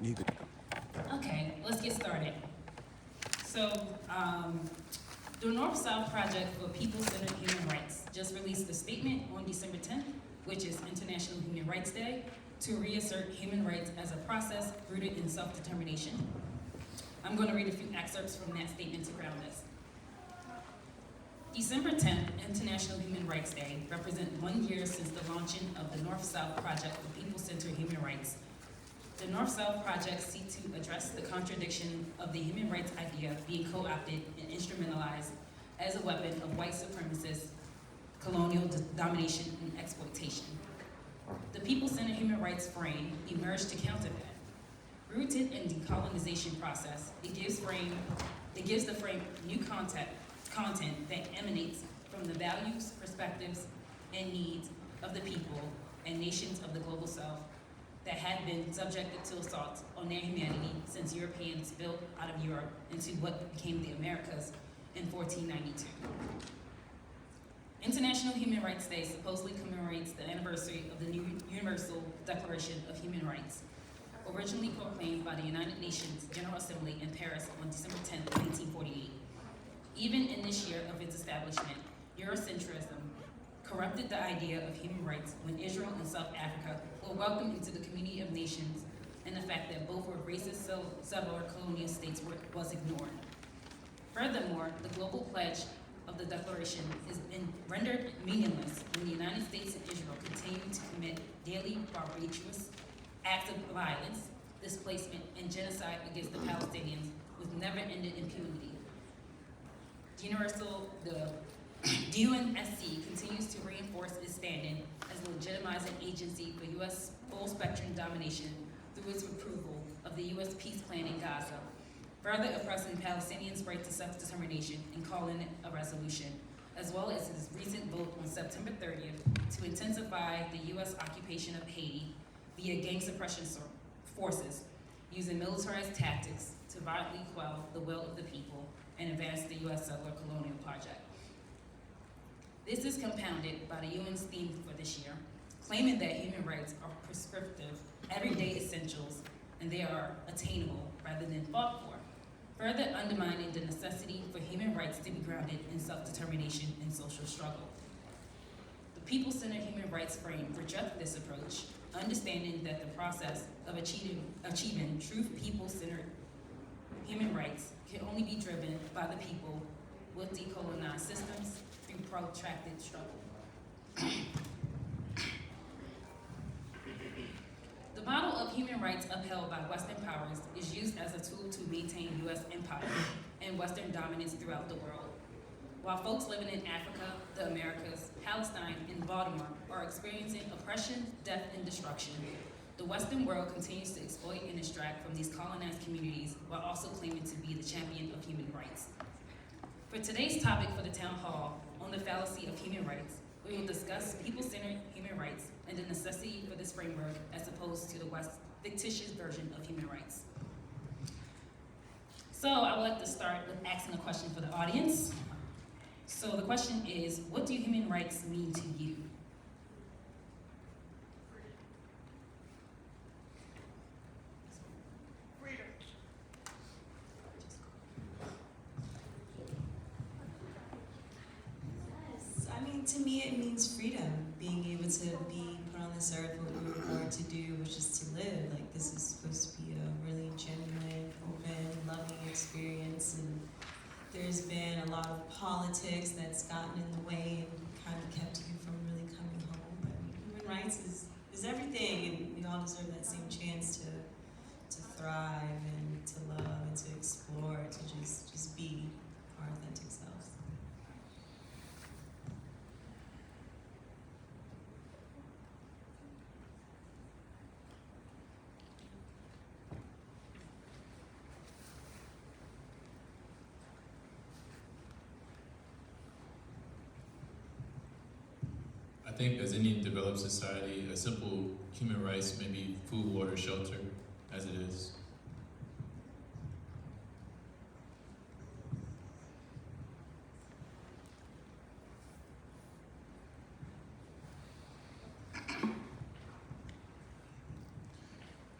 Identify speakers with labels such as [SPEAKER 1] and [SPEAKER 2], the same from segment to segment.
[SPEAKER 1] Okay, let's get started. So, the North-South Project for People-Centered Human Rights just released a statement on December 10th, which is International Human Rights Day, to reassert human rights as a process rooted in self-determination. I'm going to read a few excerpts from that statement to ground us. December 10th, International Human Rights Day, represents 1 year since the launching of the North-South Project for People-Centered Human Rights. The North-South Project seeks to address the contradiction of the human rights idea being co-opted and instrumentalized as a weapon of white supremacist colonial domination and exploitation. The people-centered human rights frame emerged to counter that. Rooted in decolonization process, it gives the frame new content that emanates from the values, perspectives, and needs of the people and nations of the global South that had been subjected to assaults on their humanity since Europeans built out of Europe into what became the Americas in 1492. International Human Rights Day supposedly commemorates the anniversary of the Universal Declaration of Human Rights, originally proclaimed by the United Nations General Assembly in Paris on December 10, 1948. Even in this year of its establishment, Eurocentrism corrupted the idea of human rights when Israel and South Africa were welcomed into the community of nations, and the fact that both were racist settler colonial states was ignored. Furthermore, the global pledge of the Declaration is rendered meaningless when the United States and Israel continue to commit daily barbarous acts of violence, displacement, and genocide against the Palestinians with never-ending impunity. The UNSC continues to reinforce its standing as a legitimizing agency for U.S. full-spectrum domination through its approval of the U.S. peace plan in Gaza, further oppressing Palestinians' right to self-determination and calling it a resolution, as well as its recent vote on September 30th to intensify the U.S. occupation of Haiti via gang suppression forces, using militarized tactics to violently quell the will of the people and advance the U.S. settler colonial project. This is compounded by the UN's theme for this year, claiming that human rights are prescriptive, everyday essentials, and they are attainable rather than fought for, further undermining the necessity for human rights to be grounded in self-determination and social struggle. The people-centered human rights frame rejects this approach, understanding that the process of achieving true people-centered human rights can only be driven by the people with decolonized systems through protracted struggle. The model of human rights upheld by Western powers is used as a tool to maintain U.S. empire and Western dominance throughout the world. While folks living in Africa, the Americas, Palestine, and Baltimore are experiencing oppression, death, and destruction, the Western world continues to exploit and extract from these colonized communities while also claiming to be the champion of human rights. For today's topic for the Town Hall on the fallacy of human rights, we will discuss people-centered human rights and the necessity for this framework as opposed to the West's fictitious version of human rights. So I would like to start with asking a question for the audience. So the question is, what do human rights mean to you?
[SPEAKER 2] To me, it means freedom, being able to be put on this earth what we were born to do, which is to live. Like, this is supposed to be a really genuine, open, loving experience, and there's been a lot of politics that's gotten in the way and kind of kept you from really coming home. But human rights is everything, and we all deserve that same chance to thrive and to love and to explore, to just be our authentic selves.
[SPEAKER 3] I think as any developed society, a simple human rights may be food, water, shelter, as it is.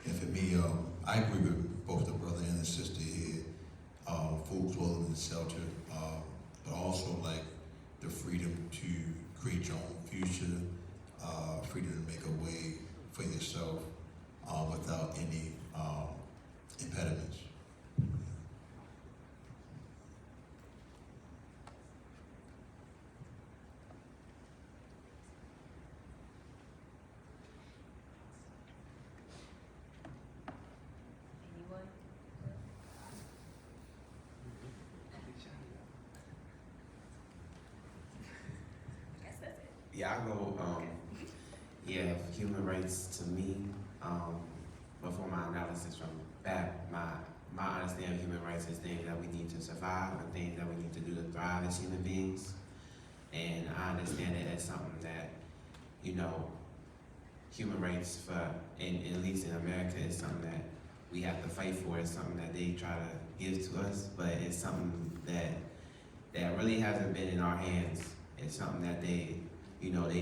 [SPEAKER 4] Yeah, for me, I agree and shelter, but also like the freedom to create your own future, freedom to make a way for yourself without any impediments.
[SPEAKER 1] Anyone? I guess that's it.
[SPEAKER 5] Yeah, I go, yeah, human rights to me, before my analysis from back, my understanding of human rights is things that we need to survive and things that we need to do to thrive as human beings. And I understand it as something that, you know, human rights for, at least in America, is something that we have to fight for. It's something that they try to give to us, but it's something that really hasn't been in our hands. It's something that they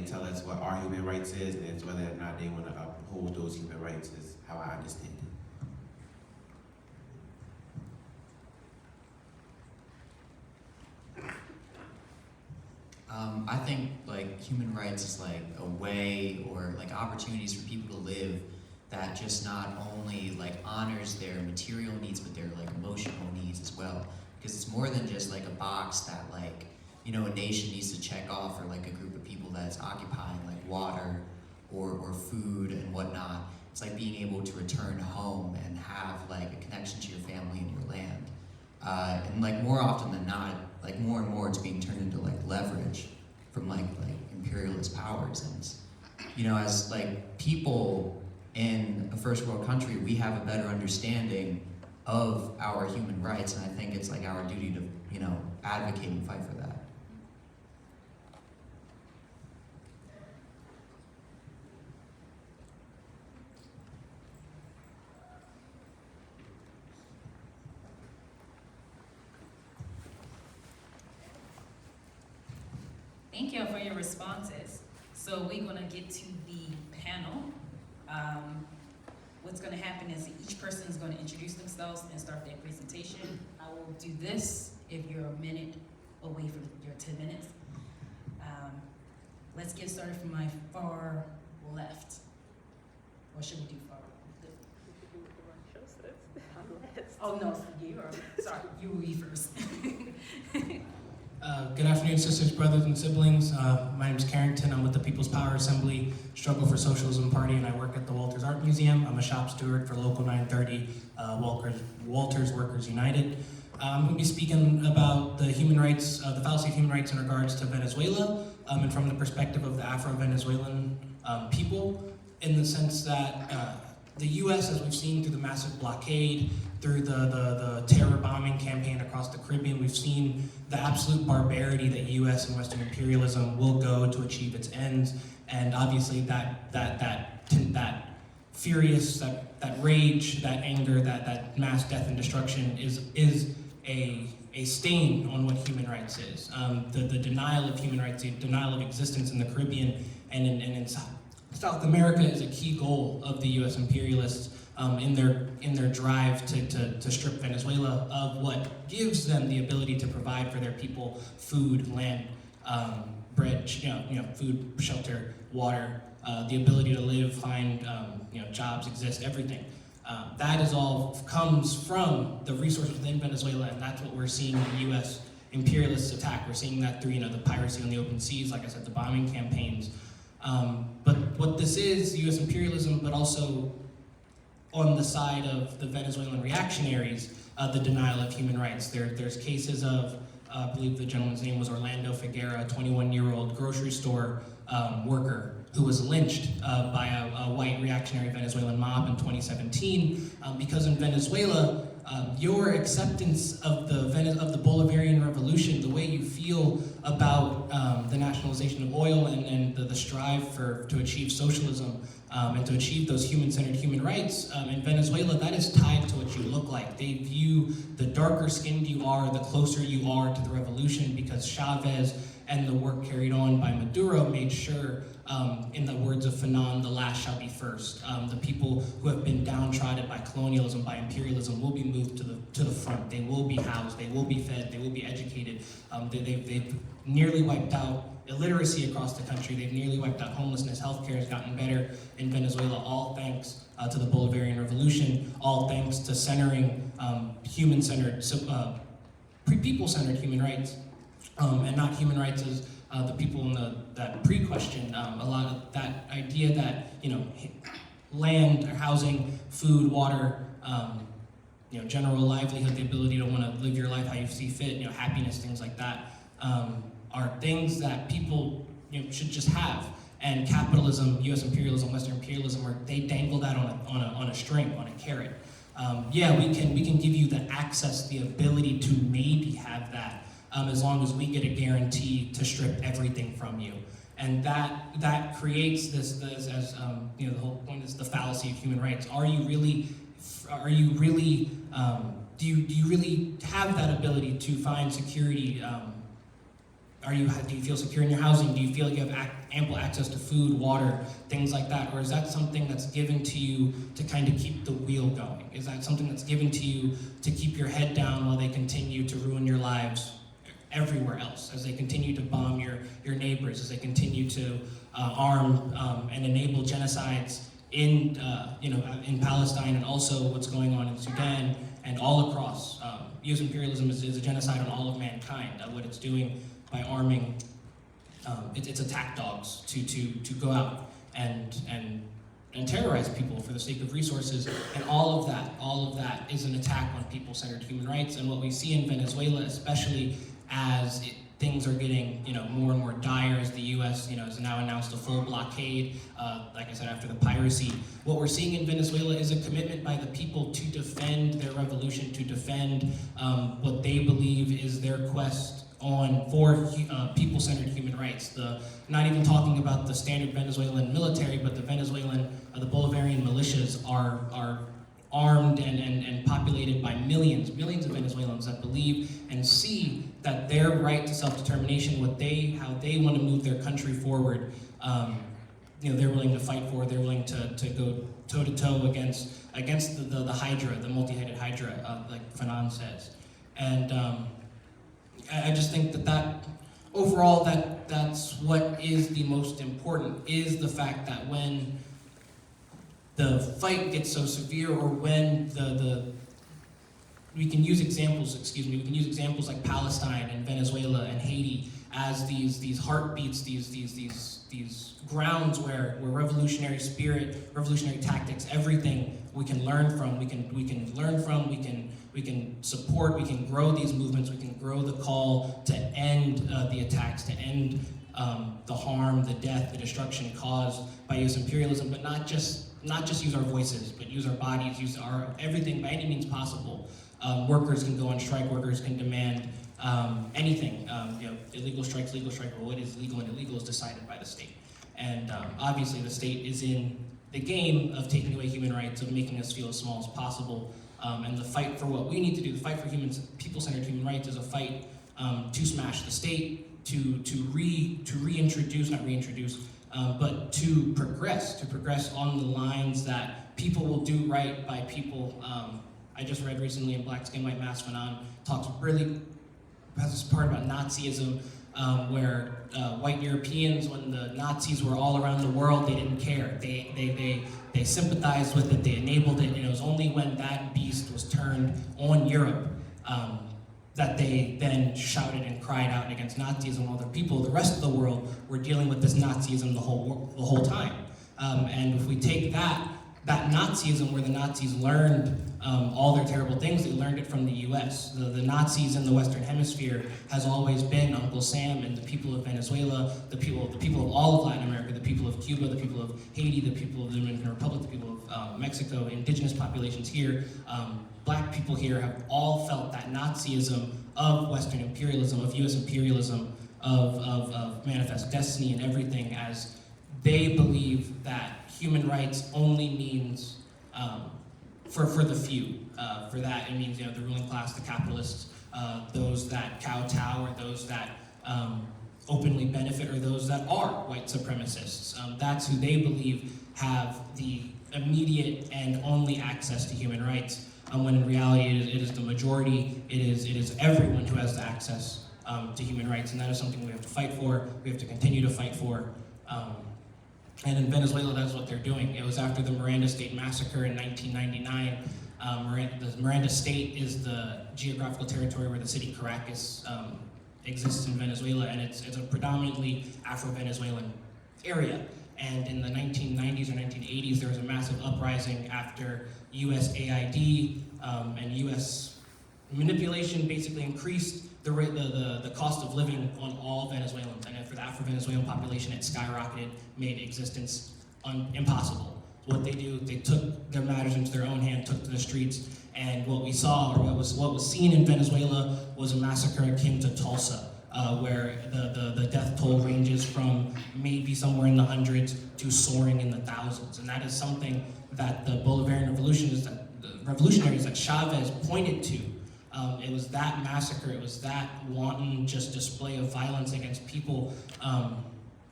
[SPEAKER 5] tell us what our human rights is, and it's whether or not they want to uphold those human rights is how I understand it.
[SPEAKER 6] I think like human rights is like a way or like opportunities for people to live that just not only like honors their material needs but their like emotional needs as well, because it's more than just like a box that like, you know, a nation needs to check off, or like a group of people that's occupying like water or food and whatnot. It's like being able to return home and have like a connection to your family and your land. And like more often than not, like more and more it's being turned into like leverage from like imperialist powers. And you know, as like people in a first world country, we have a better understanding of our human rights, and I think it's like our duty to, you know, advocate and fight for that.
[SPEAKER 1] Thank you for your responses. So we're gonna get to the panel. What's gonna happen is each person is gonna introduce themselves and start their presentation. I will do this if you're a minute away from your 10 minutes. Let's get started from my far left. Or should we do far left? Oh, no, you are, sorry, you will be first.
[SPEAKER 7] Good afternoon, sisters, brothers, and siblings. My name is Carrington. I'm with the People's Power Assembly, Struggle for Socialism Party, and I work at the Walters Art Museum. I'm a shop steward for Local 930, Walters Workers United. I'm going to be speaking about the human rights, the fallacy of human rights in regards to Venezuela, and from the perspective of the Afro-Venezuelan people, in the sense that the U.S., as we've seen through the massive blockade, through the terror bombing campaign across the Caribbean, we've seen the absolute barbarity that U.S. and Western imperialism will go to achieve its ends, and obviously that furious, that rage, that anger, that mass death and destruction is a stain on what human rights is. The denial of human rights, the denial of existence in the Caribbean and in South America is a key goal of the U.S. imperialists in their drive to strip Venezuela of what gives them the ability to provide for their people food, land, bread, food, shelter, water, the ability to live, find jobs, exist, everything. That is all comes from the resources within Venezuela, and that's what we're seeing the U.S. imperialists attack. We're seeing that through the piracy on the open seas, like I said, the bombing campaigns. But what this is, U.S. imperialism, but also on the side of the Venezuelan reactionaries, the denial of human rights. There's cases of, I believe the gentleman's name was Orlando Figuera, a 21-year-old grocery store worker who was lynched by a white reactionary Venezuelan mob in 2017 because in Venezuela, your acceptance of the Bolivarian Revolution, the way you feel about the nationalization of oil and the strive to achieve socialism and to achieve those human-centered human rights, in Venezuela, that is tied to what you look like. They view the darker skinned you are, the closer you are to the revolution, because Chavez and the work carried on by Maduro made sure, in the words of Fanon, the last shall be first. The people who have been downtrodden by colonialism, by imperialism, will be moved to the front. They will be housed, they will be fed, they will be educated. They've nearly wiped out illiteracy across the country. They've nearly wiped out homelessness. Healthcare has gotten better in Venezuela, all thanks to the Bolivarian Revolution, all thanks to centering human-centered, people-centered human rights, and not human rights as the people in that pre-question. A lot of that idea that, land, housing, food, water, general livelihood, the ability to want to live your life how you see fit, happiness, things like that, are things that people should just have. And capitalism, U.S. imperialism, Western imperialism, they dangle that on a string, on a carrot. Yeah, we can give you the access, the ability to maybe have that, as long as we get a guarantee to strip everything from you. And that creates this as the whole point is the fallacy of human rights. Do you really have that ability to find security? Do you feel secure in your housing? Do you feel like you have ample access to food, water, things like that? Or is that something that's given to you to kind of keep the wheel going? Is that something that's given to you to keep your head down while they continue to ruin your lives everywhere else, as they continue to bomb your neighbors, as they continue to arm and enable genocides in Palestine, and also what's going on in Sudan and all across? U.S. imperialism is a genocide on all of mankind. What it's doing by arming its attack dogs to go out and terrorize people for the sake of resources, and all of that is an attack on people-centered human rights. And what we see in Venezuela, especially as things are getting more and more dire, as the U.S. Has now announced a full blockade, like I said, after the piracy. What we're seeing in Venezuela is a commitment by the people to defend their revolution, to defend what they believe is their quest for people-centered human rights. Not even talking about the standard Venezuelan military, but the Bolivarian militias are armed and populated by millions of Venezuelans that believe and see that their right to self-determination, how they want to move their country forward, they're willing to fight for. They're willing to go toe-to-toe against the Hydra, the multi-headed Hydra, like Fanon says. And I just think that overall, that's what is the most important, is the fact that when the fight gets so severe, or when we can use examples like Palestine and Venezuela and Haiti as these heartbeats, these grounds where revolutionary spirit, revolutionary tactics, everything we can learn from, we can support, we can grow these movements, we can grow the call to end the attacks, to end the harm, the death, the destruction caused by U.S. imperialism, but not just use our voices, but use our bodies, use our everything by any means possible. Workers can go on strike, workers can demand anything. Illegal strikes, legal strike, or what is legal and illegal is decided by the state. And obviously the state is in the game of taking away human rights, of making us feel as small as possible. And the fight for what we need to do, the fight for people-centered human rights, is a fight to smash the state, to reintroduce, but to progress on the lines that people will do right by people. I just read recently in Black Skin, White Mask, Fanon has this part about Nazism, where white Europeans, when the Nazis were all around the world, they didn't care. They sympathized with it, they enabled it, and it was only when that beast was turned on Europe that they then shouted and cried out against Nazism, while the rest of the world, were dealing with this Nazism the whole time. And if we take that Nazism, where the Nazis learned all their terrible things, they learned it from the U.S. The Nazis in the Western Hemisphere has always been Uncle Sam and the people of Venezuela, the people of all of Latin America, the people of Cuba, the people of Haiti, the people of the Dominican Republic, the people of Mexico, indigenous populations here, black people here have all felt that Nazism of Western imperialism, of U.S. imperialism, of Manifest Destiny and everything, as they believe that human rights only means for the few. For that, it means the ruling class, the capitalists, those that kowtow, or those that openly benefit are those that are white supremacists. That's who they believe have the immediate and only access to human rights, when in reality it is the majority, it is everyone who has the access to human rights, and that is something we have to fight for, we have to continue to fight for. And in Venezuela, that's what they're doing. It was after the Miranda State Massacre in 1999. The Miranda State is the geographical territory where the city Caracas exists in Venezuela, and it's a predominantly Afro-Venezuelan area. And in the 1990s or 1980s, there was a massive uprising after USAID and US manipulation basically increased the cost of living on all Venezuelans. And for the Afro-Venezuelan population, it skyrocketed, made existence impossible. What they do, they took their matters into their own hand, took to the streets, and what we saw, or what was seen in Venezuela, was a massacre akin to Tulsa, where the death toll ranges from maybe somewhere in the hundreds to soaring in the thousands. And that is something that the Bolivarian revolutionaries that Chavez pointed to. It was that massacre, it was that wanton just display of violence against people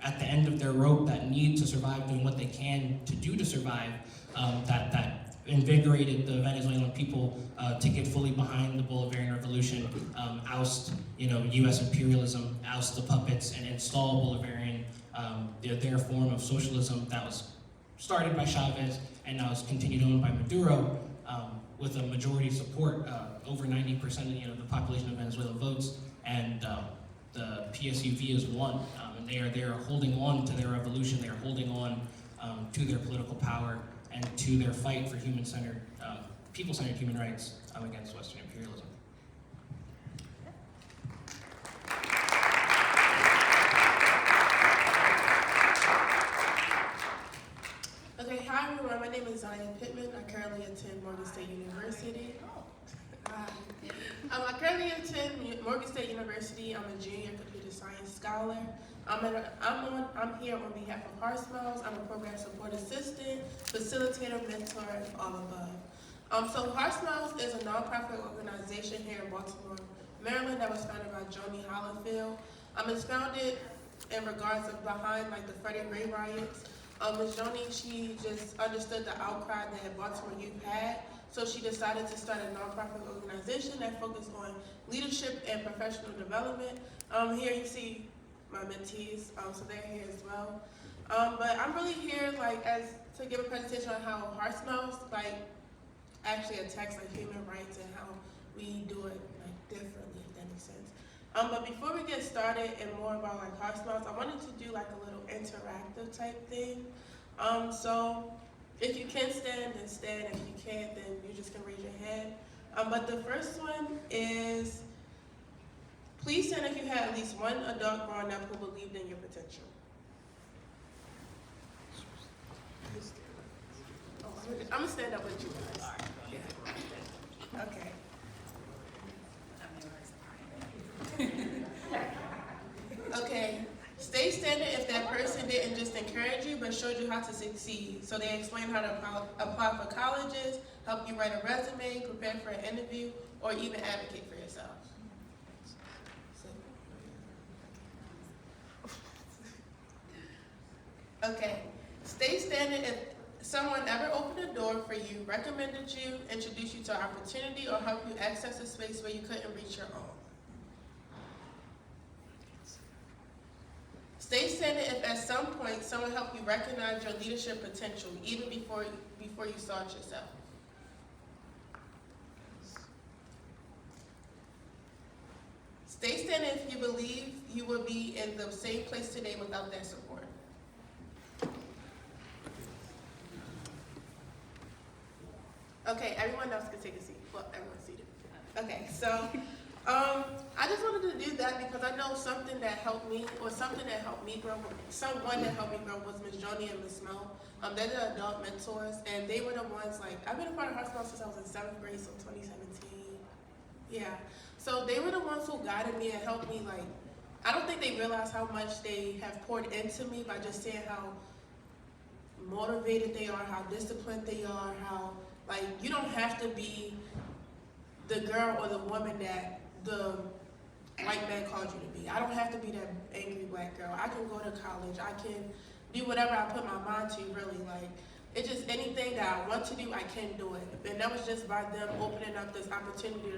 [SPEAKER 7] at the end of their rope that need to survive, doing what they can to do to survive, that invigorated the Venezuelan people to get fully behind the Bolivarian Revolution, oust U.S. imperialism, oust the puppets, and install Bolivarian, their form of socialism that was started by Chavez and now is continued on by Maduro, with a majority support. Over 90% of the population of Venezuela votes, and the PSUV is won. And they are holding on to their revolution. They are holding on to their political power and to their fight for human-centered, people-centered human rights against Western imperialism.
[SPEAKER 8] Okay, hi everyone, my name is Zion Pittman. I currently attend Morgan State University. Hi. I currently attend Morgan State University. I'm a junior computer science scholar. I'm here on behalf of Heart Smiles. I'm a program support assistant, facilitator, mentor, and all above. So Heart Smiles is a nonprofit organization here in Baltimore, Maryland that was founded by Joni Hollifield. It's founded in regards of behind like the Freddie Gray riots. Ms. Joni, she just understood the outcry that Baltimore youth had, so she decided to start a nonprofit organization that focused on leadership and professional development. Here you see my mentees, so they're here as well. But I'm really here to give a presentation on how Heart Smiles actually attacks human rights and how we do it differently, if that makes sense. But before we get started and more about Heart Smiles, I wanted to do a little interactive type thing. So if you can stand, then stand. If you can't, then you just can raise your hand. But the first one is, please stand if you had at least one adult growing up who believed in your potential. I'm gonna stand up with you guys. Yeah. Okay. Okay, stay standing if that person didn't just encourage you, but showed you how to succeed. So they explain how to apply for colleges, help you write a resume, prepare for an interview, or even advocate for yourself. Okay, stay standing if someone ever opened a door for you, recommended you, introduced you to an opportunity, or helped you access a space where you couldn't reach your own. Stay standing if at some point someone helped you recognize your leadership potential, even before you saw it yourself. Stay standing if you believe you would be in the same place today without their support. Okay, everyone else can take a seat. Well, everyone's seated. Okay, so I just wanted to do that because I know something that helped me, or something that helped me grow, someone that helped me grow was Ms. Joni and Ms. Mel. They're the adult mentors, and they were the ones, I've been a part of Heart Smiles since I was in 7th grade, so 2017. Yeah, so they were the ones who guided me and helped me, I don't think they realize how much they have poured into me by just seeing how motivated they are, how disciplined they are, how, you don't have to be the girl or the woman that the white man called you to be. I don't have to be that angry black girl. I can go to college. I can do whatever I put my mind to, really. Like, it's just anything that I want to do, I can do it. And that was just by them opening up this opportunity,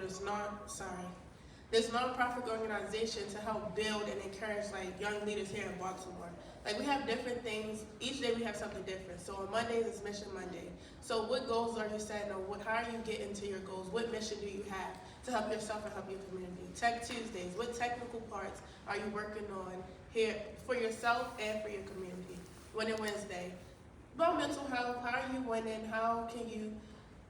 [SPEAKER 8] this nonprofit organization to help build and encourage like young leaders here in Baltimore. Like, we have different things. Each day we have something different. So on Mondays, it's Mission Monday. So what goals are you setting, or how are you getting to your goals? What mission do you have to help yourself and help your community? Tech Tuesdays, what technical parts are you working on here for yourself and for your community? Winning Wednesday, about mental health. How are you winning? How can you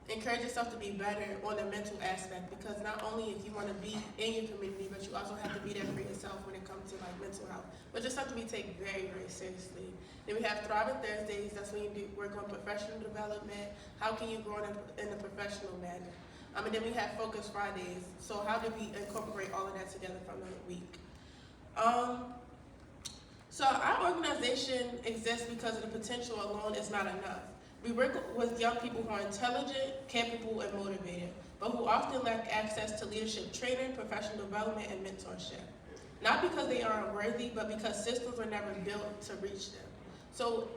[SPEAKER 8] encourage yourself to be better on the mental aspect? Because not only if you want to be in your community, but you also have to be there for yourself when it comes to like mental health, which is something we take very, very seriously. Then we have Thriving Thursdays. That's when you work on professional development. How can you grow in a professional manner? And then we have Focus Fridays. So how do we incorporate all of that together from the week? So our organization exists because the potential alone is not enough. We work with young people who are intelligent, capable, and motivated, but who often lack access to leadership training, professional development, and mentorship. Not because they are unworthy, but because systems were never built to reach them. So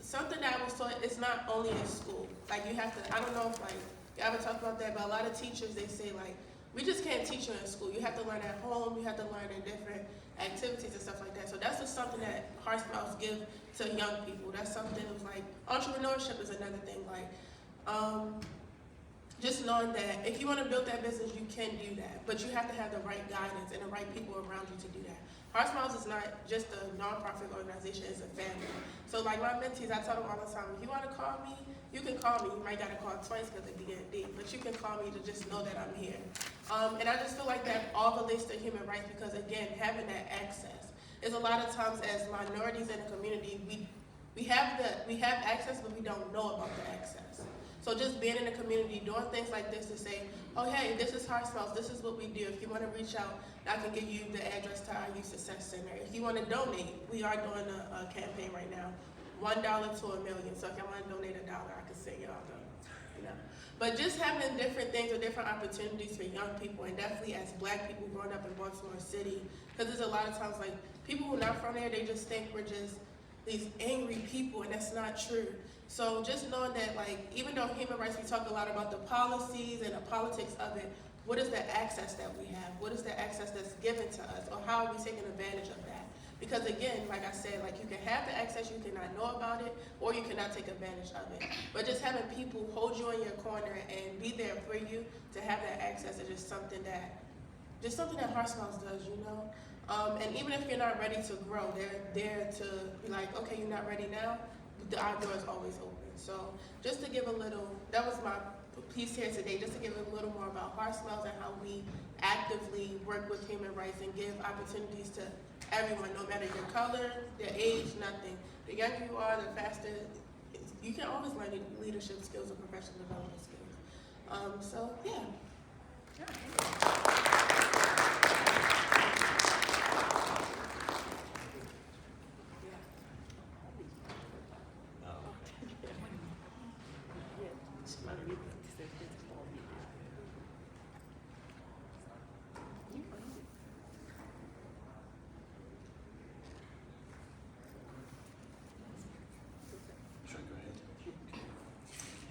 [SPEAKER 8] something that I was taught, it's not only in school. Like, you have to, I don't know if like, you ever talk about that, but a lot of teachers, they say like, we just can't teach you in school. You have to learn at home, you have to learn in different activities and stuff like that. So that's just something that Hearts Mouths give to young people. That's something that's like, entrepreneurship is another thing. Like, just knowing that if you want to build that business, you can do that, but you have to have the right guidance and the right people around you to do that. Hearts Mouths is not just a nonprofit organization, it's a family. So like my mentees, I tell them all the time, if you want to call me, you can call me. You might got to call twice because they begin deep, but you can call me to just know that I'm here. And I just feel like that all relates to human rights because, again, having that access is a lot of times as minorities in the community, we have access, but we don't know about the access. So just being in the community, doing things like this to say, oh, hey, this is Hearts Mouths, this is what we do. If you want to reach out, I can give you the address to our Youth Success Center. If you want to donate, we are doing a campaign right now, $1 to $1 million. So if y'all want to donate $1, I can send y'all the, But just having different things or different opportunities for young people, and definitely as black people growing up in Baltimore City, because there's a lot of times like people who are not from there, they just think we're just these angry people, and that's not true. So just knowing that, like, even though human rights, we talk a lot about the policies and the politics of it, what is the access that we have? What is the access that's given to us? Or how are we taking advantage of that? Because again, like I said, like you can have the access, you cannot know about it, or you cannot take advantage of it. But just having people hold you in your corner and be there for you to have that access is just something that Hearts Mouths does, you know? And even if you're not ready to grow, they're there to be like, okay, you're not ready now, our door is always open. So just to give a little, that was my piece here today, just to give a little more about Hearts Mouths and how we actively work with human rights and give opportunities to everyone, no matter your color, their age, nothing. The younger you are, the faster, you can always learn leadership skills or professional development skills. So, yeah.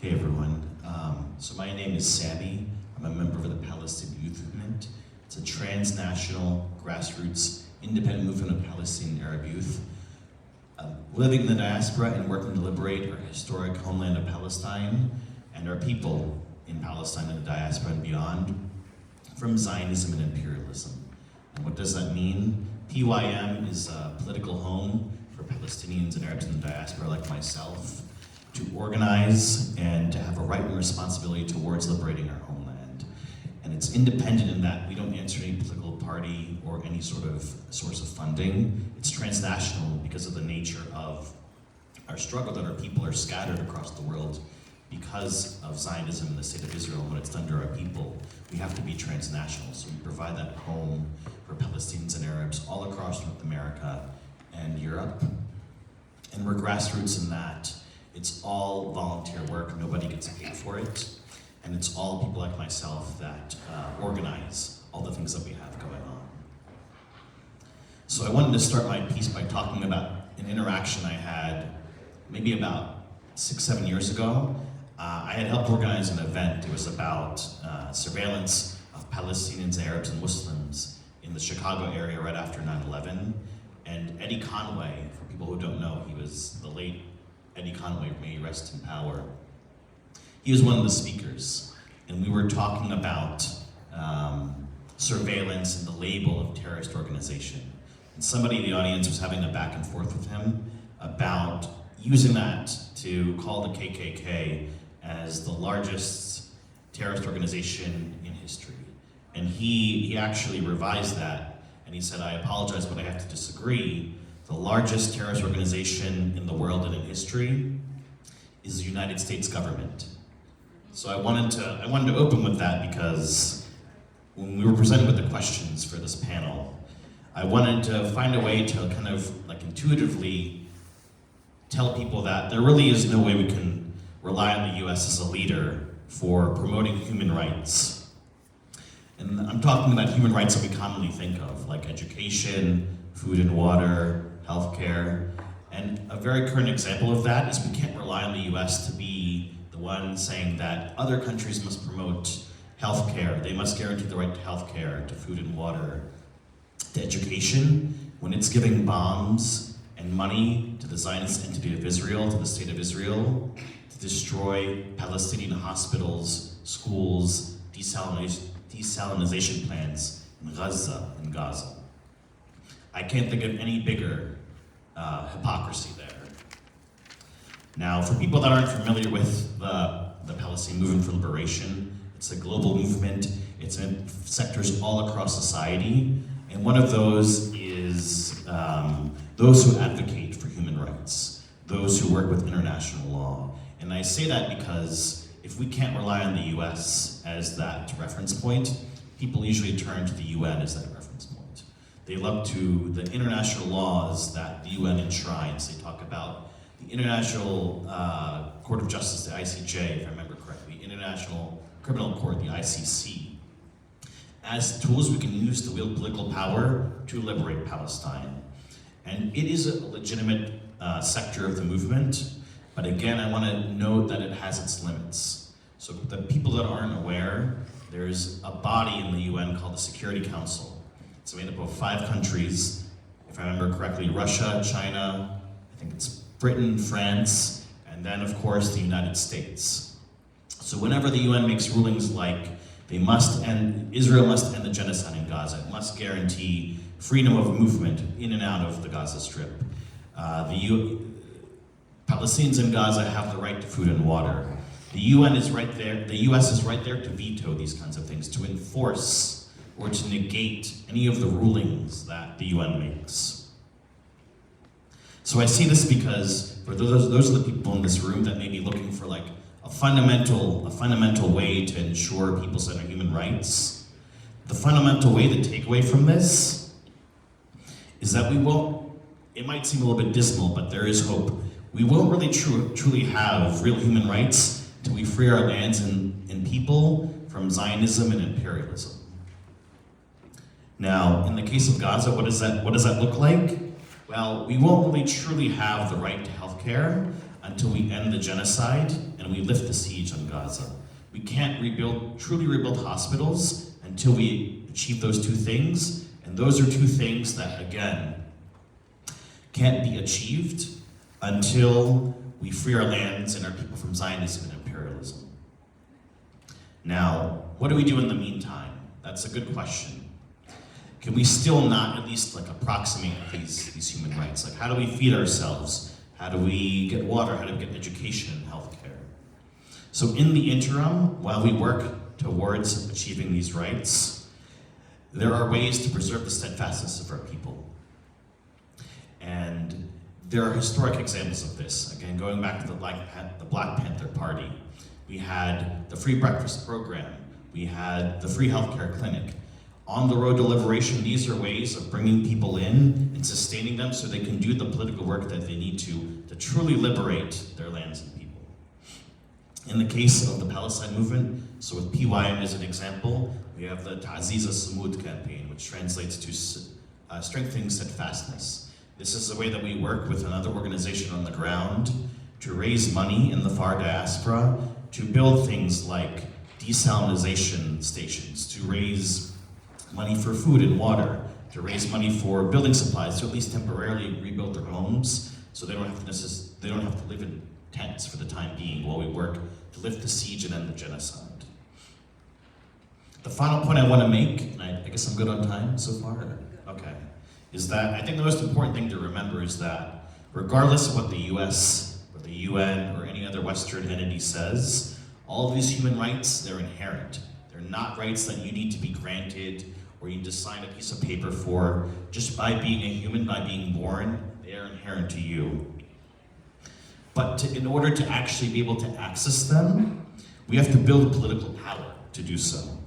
[SPEAKER 9] Hey everyone, so my name is Sammy. I'm a member of the Palestinian Youth Movement. It's a transnational, grassroots, independent movement of Palestinian Arab youth. Living in the diaspora and working to liberate our historic homeland of Palestine and our people in Palestine and the diaspora and beyond from Zionism and imperialism. And what does that mean? PYM is a political home for Palestinians and Arabs in the diaspora like myself, to organize and to have a right and responsibility towards liberating our homeland. And it's independent in that we don't answer any political party or any sort of source of funding. It's transnational because of the nature of our struggle that our people are scattered across the world because of Zionism and the state of Israel and what it's done to our people. We have to be transnational, so we provide that home for Palestinians and Arabs all across North America and Europe. And we're grassroots in that. It's all volunteer work, nobody gets paid for it, and it's all people like myself that organize all the things that we have going on. So I wanted to start my piece by talking about an interaction I had maybe about 6-7 years ago. I had helped organize an event. It was about surveillance of Palestinians, Arabs, and Muslims in the Chicago area right after 9/11. And Eddie Conway, for people who don't know, he was the late Eddie Conway, may he rest in power. He was one of the speakers, and we were talking about surveillance and the label of terrorist organization. And somebody in the audience was having a back and forth with him about using that to call the KKK as the largest terrorist organization in history. And he actually revised that, and he said, I apologize, but I have to disagree. The largest terrorist organization in the world and in history is the United States government. So I wanted to open with that because when we were presented with the questions for this panel, I wanted to find a way to kind of like intuitively tell people that there really is no way we can rely on the US as a leader for promoting human rights. And I'm talking about human rights that we commonly think of, like education, food and water, healthcare. And a very current example of that is we can't rely on the US to be the one saying that other countries must promote healthcare. They must guarantee the right to healthcare, to food and water, to education, when it's giving bombs and money to the Zionist entity of Israel, to the state of Israel, to destroy Palestinian hospitals, schools, desalinization plants in Gaza. I can't think of any bigger hypocrisy there. Now, for people that aren't familiar with the Palestinian Movement for Liberation, it's a global movement. It's in sectors all across society. And one of those is those who advocate for human rights, those who work with international law. And I say that because if we can't rely on the US as that reference point, people usually turn to the UN as that reference point. They look to the international laws that the UN enshrines. They talk about the International Court of Justice, the ICJ, if I remember correctly, International Criminal Court, the ICC, as tools we can use to wield political power to liberate Palestine. And it is a legitimate sector of the movement, but again, I want to note that it has its limits. So the people that aren't aware, there's a body in the UN called the Security Council. It's made up of 5 countries, if I remember correctly, Russia, China, I think it's Britain, France, and then of course the United States. So whenever the UN makes rulings like Israel must end the genocide in Gaza, it must guarantee freedom of movement in and out of the Gaza Strip. Palestinians in Gaza have the right to food and water. The UN is right there, the US is right there to veto these kinds of things, to enforce or to negate any of the rulings that the UN makes. So I see this because for those are the people in this room that may be looking for like a fundamental way to ensure people-centered human rights. The fundamental way, the takeaway from this, is that it might seem a little bit dismal, but there is hope. We won't really truly have real human rights till we free our lands and people from Zionism and imperialism. Now, in the case of Gaza, what does that look like? Well, we won't really truly have the right to health care until we end the genocide and we lift the siege on Gaza. We can't truly rebuild hospitals until we achieve those 2 things, and those are 2 things that, again, can't be achieved until we free our lands and our people from Zionism and imperialism. Now, what do we do in the meantime? That's a good question. Can we still not at least like approximate these human rights? Like, how do we feed ourselves? How do we get water? How do we get education and healthcare? So in the interim, while we work towards achieving these rights, there are ways to preserve the steadfastness of our people. And there are historic examples of this. Again, going back to the Black Panther Party, we had the free breakfast program, we had the free healthcare clinic. On the road to liberation, these are ways of bringing people in and sustaining them so they can do the political work that they need to truly liberate their lands and people. In the case of the Palestine movement, so with PYM as an example, we have the Ta'ziz Samud campaign, which translates to strengthening steadfastness. This is the way that we work with another organization on the ground to raise money in the far diaspora to build things like desalination stations, to raise money for food and water, to raise money for building supplies, to at least temporarily rebuild their homes so they don't have to live in tents for the time being while we work to lift the siege and end the genocide. The final point I want to make, and I guess I'm good on time so far? Okay. Is that I think the most important thing to remember is that regardless of what the US or the UN or any other Western entity says, all of these human rights, they're inherent. They're not rights that you need to be granted or you need to sign a piece of paper for. Just by being a human, by being born, they are inherent to you. But in order to actually be able to access them, we have to build political power to do so.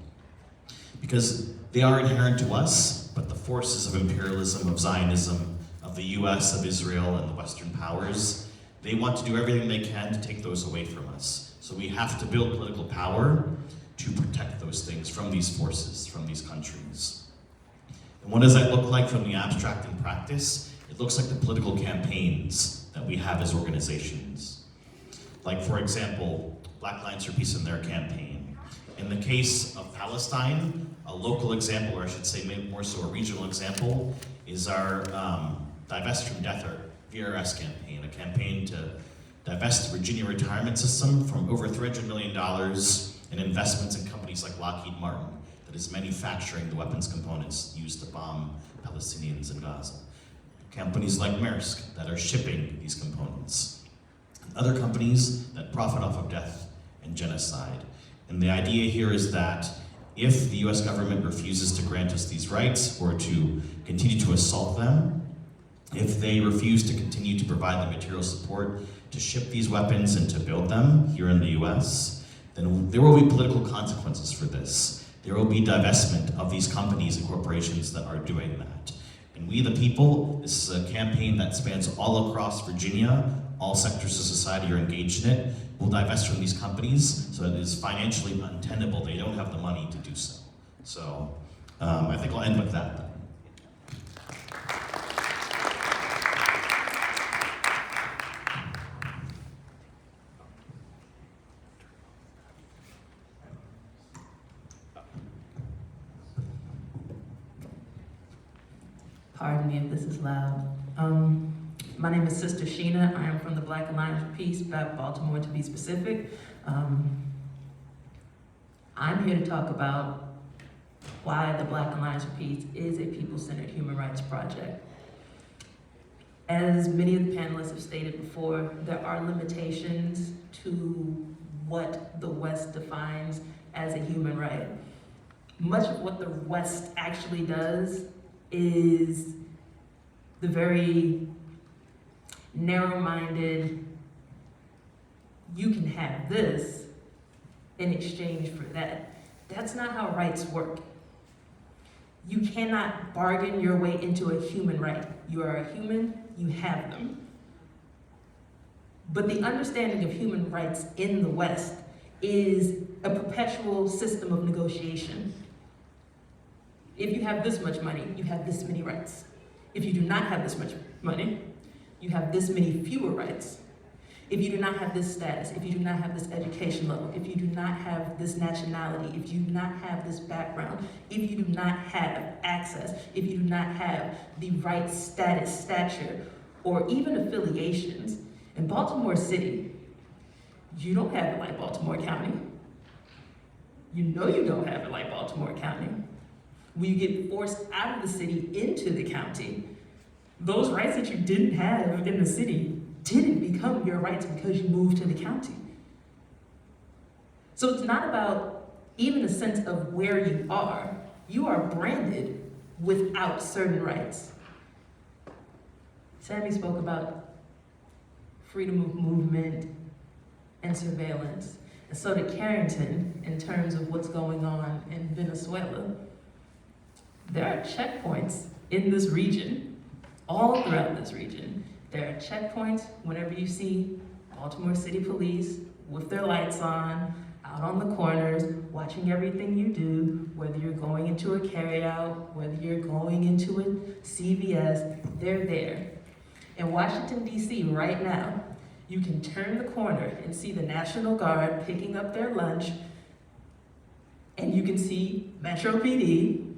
[SPEAKER 9] Because they are inherent to us, but the forces of imperialism, of Zionism, of the US, of Israel, and the Western powers, they want to do everything they can to take those away from us. So we have to build political power to protect those things from these forces, from these countries. And what does that look like from the abstract in practice? It looks like the political campaigns that we have as organizations. Like, for example, Black Lions for Peace and their campaign. In the case of Palestine, a local example, or I should say maybe more so a regional example, is our Divest from Death, or VRS campaign, a campaign to divest the Virginia retirement system from over $300 million in investments in companies like Lockheed Martin that is manufacturing the weapons components used to bomb Palestinians in Gaza. Companies like Maersk that are shipping these components. And other companies that profit off of death and genocide. And the idea here is that if the US government refuses to grant us these rights or to continue to assault them, if they refuse to continue to provide the material support to ship these weapons and to build them here in the US, then there will be political consequences for this. There will be divestment of these companies and corporations that are doing that. And we the people, this is a campaign that spans all across Virginia, all sectors of society are engaged in it, will divest from these companies so that it is financially untenable. They don't have the money to do so. So I think I'll end with that then.
[SPEAKER 10] Pardon me if this is loud. My name is Sister Sheena. I am from the Black Alliance for Peace, Baltimore to be specific. I'm here to talk about why the Black Alliance for Peace is a people-centered human rights project. As many of the panelists have stated before, there are limitations to what the West defines as a human right. Much of what the West actually does is the very narrow-minded, you can have this in exchange for that. That's not how rights work. You cannot bargain your way into a human right. You are a human, you have them. But the understanding of human rights in the West is a perpetual system of negotiation. If you have this much money, you have this many rights. If you do not have this much money, you have this many fewer rights. If you do not have this status, if you do not have this education level, if you do not have this nationality, if you do not have this background, if you do not have access, if you do not have the right status, stature, or even affiliations, in Baltimore City, you don't have it like Baltimore County. You know you don't have it like Baltimore County. When you get forced out of the city into the county, those rights that you didn't have in the city didn't become your rights because you moved to the county. So it's not about even a sense of where you are. You are branded without certain rights. Sammy spoke about freedom of movement and surveillance. And so did Carrington in terms of what's going on in Venezuela. There are checkpoints in this region, all throughout this region. There are checkpoints whenever you see Baltimore City Police with their lights on, out on the corners, watching everything you do, whether you're going into a carryout, whether you're going into a CVS, they're there. In Washington, D.C. right now, you can turn the corner and see the National Guard picking up their lunch, and you can see Metro PD,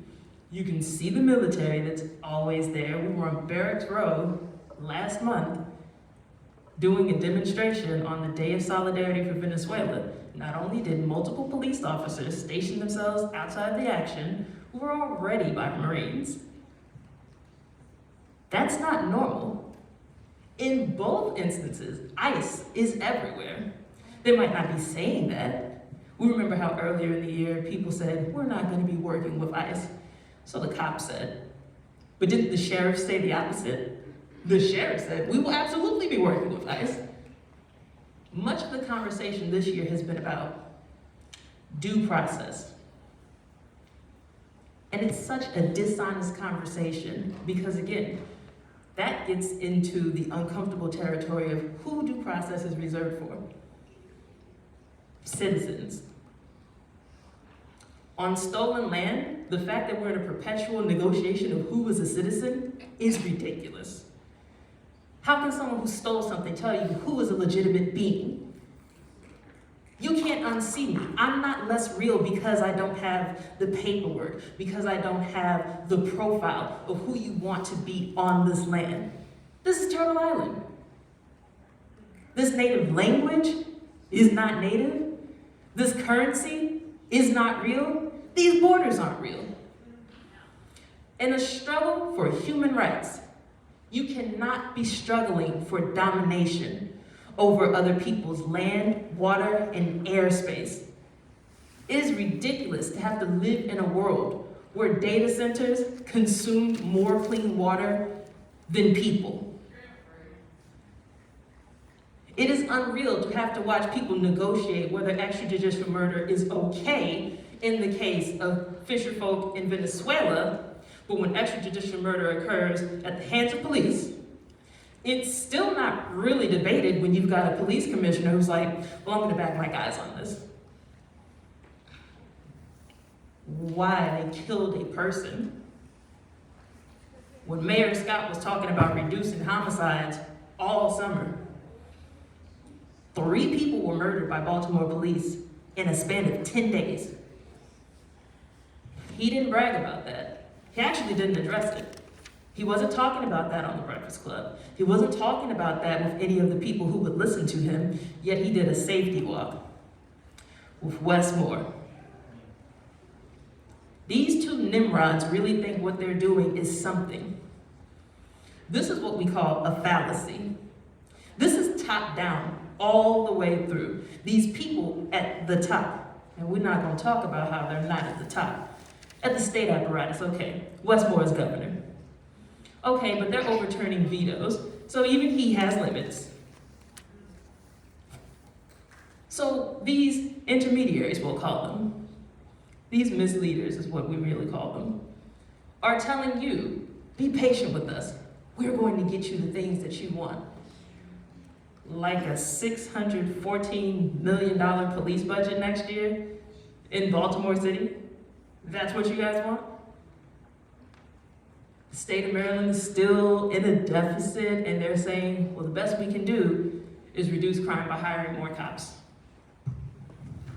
[SPEAKER 10] you can see the military that's always there. We were on Barracks Road last month doing a demonstration on the Day of Solidarity for Venezuela. Not only did multiple police officers station themselves outside the action, who were already by Marines. That's not normal. In both instances, ICE is everywhere. They might not be saying that. We remember how earlier in the year people said, we're not going to be working with ICE. So the cop said. But didn't the sheriff say the opposite? The sheriff said, we will absolutely be working with ICE. Much of the conversation this year has been about due process. And it's such a dishonest conversation because, again, that gets into the uncomfortable territory of who due process is reserved for. Citizens. On stolen land, the fact that we're in a perpetual negotiation of who is a citizen is ridiculous. How can someone who stole something tell you who is a legitimate being? You can't unsee me. I'm not less real because I don't have the paperwork, because I don't have the profile of who you want to be on this land. This is Turtle Island. This native language is not native. This currency is not real. These borders aren't real. In a struggle for human rights, you cannot be struggling for domination over other people's land, water, and airspace. It is ridiculous to have to live in a world where data centers consume more clean water than people. It is unreal to have to watch people negotiate whether extrajudicial murder is okay in the case of fisherfolk in Venezuela, but when extrajudicial murder occurs at the hands of police, it's still not really debated when you've got a police commissioner who's like, well, I'm gonna back my guys on this. Why they killed a person. When Mayor Scott was talking about reducing homicides all summer, 3 people were murdered by Baltimore police in a span of 10 days. He didn't brag about that. He actually didn't address it. He wasn't talking about that on the Breakfast Club. He wasn't talking about that with any of the people who would listen to him, yet he did a safety walk with Wes Moore. These 2 Nimrods really think what they're doing is something. This is what we call a fallacy. This is top down, all the way through. These people at the top, and we're not gonna talk about how they're not at the top. At the state apparatus, okay, Wes Moore is governor. Okay, but they're overturning vetoes, so even he has limits. So these intermediaries, we'll call them, these misleaders is what we really call them, are telling you, be patient with us. We're going to get you the things that you want. Like a $614 million police budget next year in Baltimore City? That's what you guys want? The state of Maryland is still in a deficit, and they're saying, well, the best we can do is reduce crime by hiring more cops.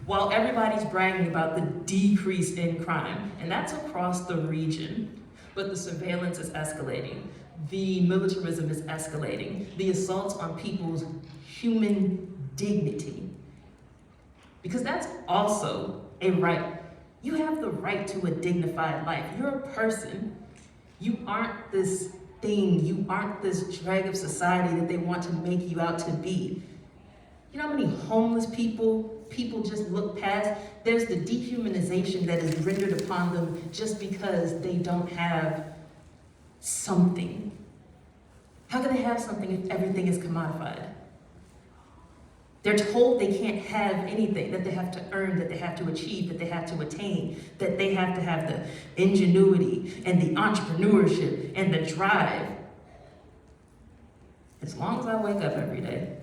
[SPEAKER 10] While everybody's bragging about the decrease in crime, and that's across the region, but the surveillance is escalating. The militarism is escalating. The assaults on people's human dignity. Because that's also a right. You have the right to a dignified life. You're a person. You aren't this thing. You aren't this drag of society that they want to make you out to be. You know how many homeless people just look past? There's the dehumanization that is rendered upon them just because they don't have something. How can they have something if everything is commodified? They're told they can't have anything, that they have to earn, that they have to achieve, that they have to attain, that they have to have the ingenuity and the entrepreneurship and the drive. As long as I wake up every day,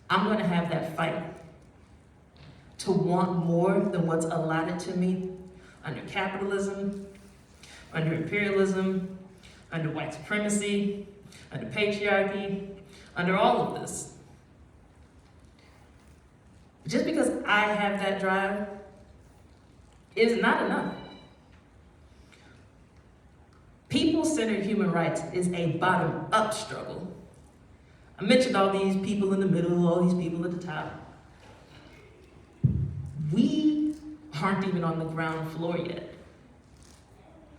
[SPEAKER 10] I'm going to have that fight to want more than what's allotted to me under capitalism, under imperialism, under white supremacy, under patriarchy, under all of this. Just because I have that drive is not enough. People-centered human rights is a bottom-up struggle. I mentioned all these people in the middle, all these people at the top. We aren't even on the ground floor yet.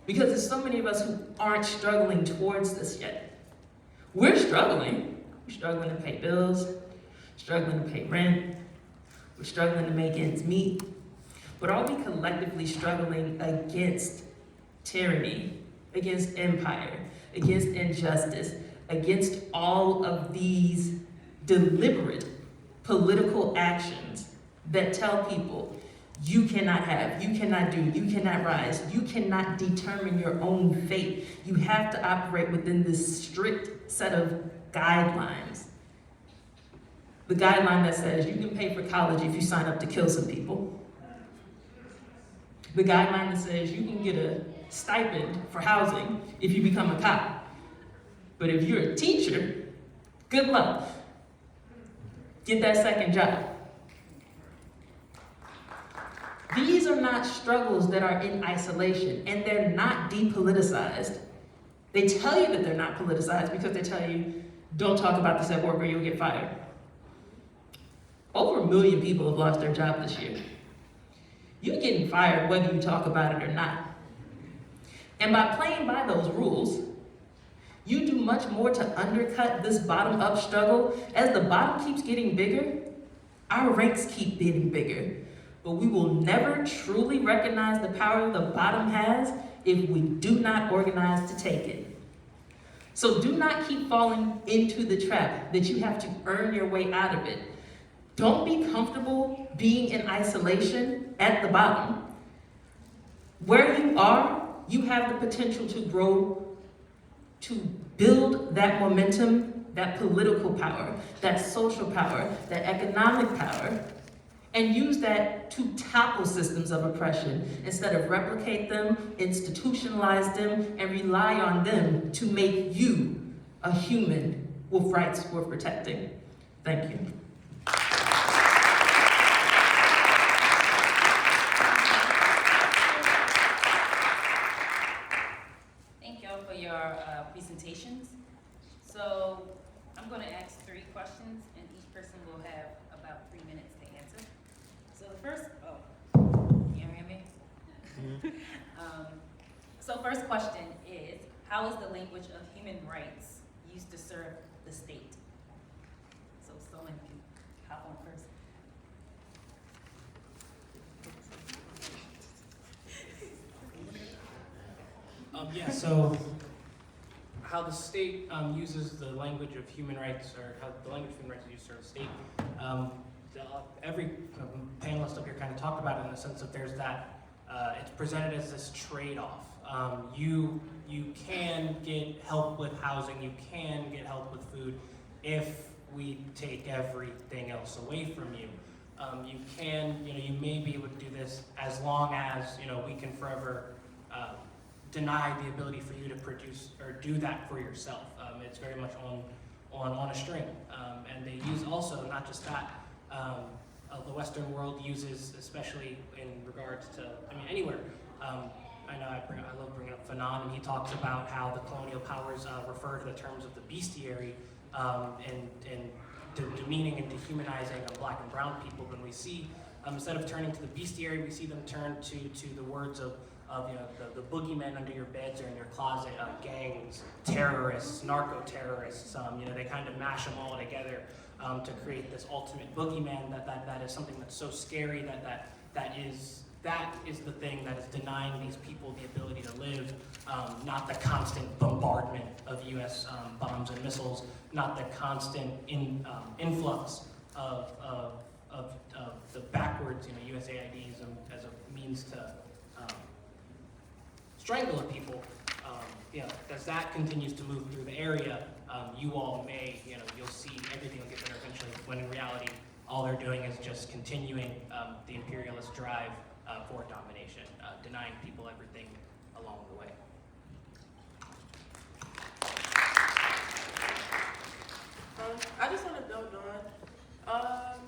[SPEAKER 10] Because there's so many of us who aren't struggling towards this yet. We're struggling. We're struggling to pay bills, struggling to pay rent, we're struggling to make ends meet. But are we collectively struggling against tyranny, against empire, against injustice, against all of these deliberate political actions that tell people you cannot have, you cannot do, you cannot rise, you cannot determine your own fate. You have to operate within this strict set of guidelines. The guideline that says you can pay for college if you sign up to kill some people. The guideline that says you can get a stipend for housing if you become a cop. But if you're a teacher, good luck. Get that second job. These are not struggles that are in isolation, and they're not depoliticized. They tell you that they're not politicized because they tell you, don't talk about this at work or you'll get fired. Over 1 million people have lost their job this year. You're getting fired whether you talk about it or not. And by playing by those rules, you do much more to undercut this bottom-up struggle. As the bottom keeps getting bigger, our ranks keep getting bigger. But we will never truly recognize the power the bottom has if we do not organize to take it. So do not keep falling into the trap that you have to earn your way out of it. Don't be comfortable being in isolation at the bottom. Where you are, you have the potential to grow, to build that momentum, that political power, that social power, that economic power, and use that to topple systems of oppression instead of replicate them, institutionalize them, and rely on them to make you a human with rights worth protecting. Thank you.
[SPEAKER 1] Thank y'all for your presentations. So I'm going to ask 3 questions, and each person will have about 3 minutes to answer. So the first, you hear me? So first question is, how is the language of human rights used to serve the state? So someone can hop on first.
[SPEAKER 7] Yeah, so how the state uses the language of human rights, or how the language of human rights is used to serve the state. Every panelist up here kind of talked about it in the sense that there's that, it's presented as this trade-off. You can get help with housing, you can get help with food if we take everything else away from you. You can, you may be able to do this as long as, we can forever deny the ability for you to produce or do that for yourself. It's very much on a string. And they use also, not just that, the Western world uses, especially in regards to, anywhere. I know I love bringing up Fanon, and he talks about how the colonial powers refer to the terms of the bestiary and demeaning and dehumanizing of black and brown people. When we see, instead of turning to the bestiary, we see them turn to the words of the boogeymen under your beds or in your closet, gangs, terrorists, narco-terrorists. They kind of mash them all together to create this ultimate boogeyman that is something that's so scary that is the thing that is denying these people the ability to live, not the constant bombardment of U.S. bombs and missiles, not the constant influx of the backwards, USAIDs as a means to strangle people. As that continues to move through the area, you all may, you'll see everything will get better eventually, when in reality, all they're doing is just continuing the imperialist drive for domination, denying people everything along the way.
[SPEAKER 8] I just want to build on.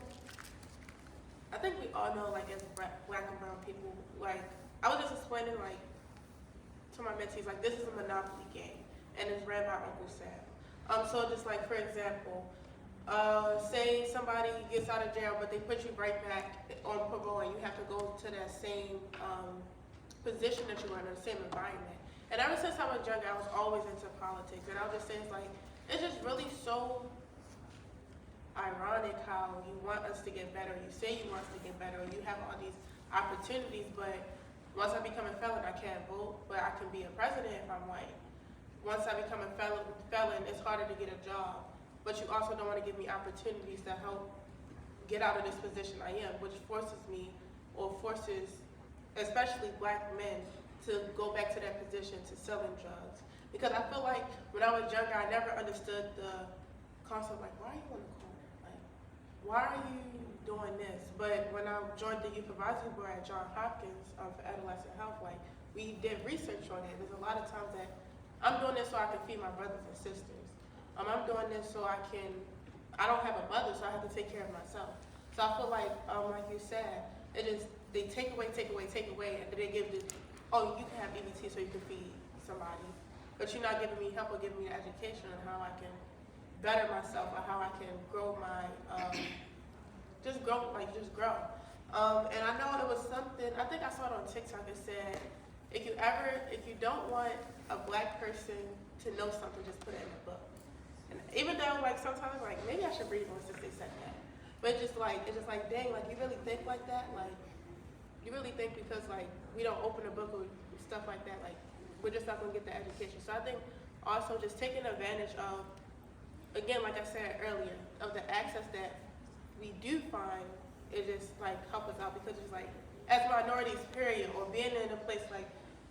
[SPEAKER 8] I think we all know, like, as black and brown people, like, I was just explaining, like, to my mentees, like, this is a Monopoly game, and it's ran by Uncle Sam. So just like, for example, say somebody gets out of jail, but they put you right back on parole, and you have to go to that same position that you were in, the same environment. And ever since I was younger, I was always into politics, and I was just saying, like, it's just really so ironic how you want us to get better, you say you want us to get better, you have all these opportunities, but once I become a felon, I can't vote, but I can be a president if I'm white. Once I become a felon, it's harder to get a job, but you also don't want to give me opportunities that help get out of this position I am, which forces me, or forces especially black men, to go back to that position, to selling drugs. Because I feel like when I was younger, I never understood the concept, like, why are you on the corner? Like, why are you doing this? But when I joined the youth advisory board at Johns Hopkins for adolescent health, like, we did research on it. There's a lot of times that I'm doing this so I can feed my brothers and sisters. I'm doing this so I don't have a mother, so I have to take care of myself. So I feel like you said, it is, they take away, and then they give the, oh, you can have EBT so you can feed somebody. But you're not giving me help or giving me education on how I can better myself or how I can grow my, just grow. And I know it was something, I think I saw it on TikTok, it said, if you don't want a black person to know something, just put it in a book. And even though, like, sometimes, like, maybe I should read one since they said that. But it's just like, dang, like, you really think like that? Like, you really think because, like, we don't open a book or stuff like that, like, we're just not gonna get the education. So I think also just taking advantage of, again, like I said earlier, of the access that we do find, it just, like, help us out because it's like, as minorities, period, or being in a place like,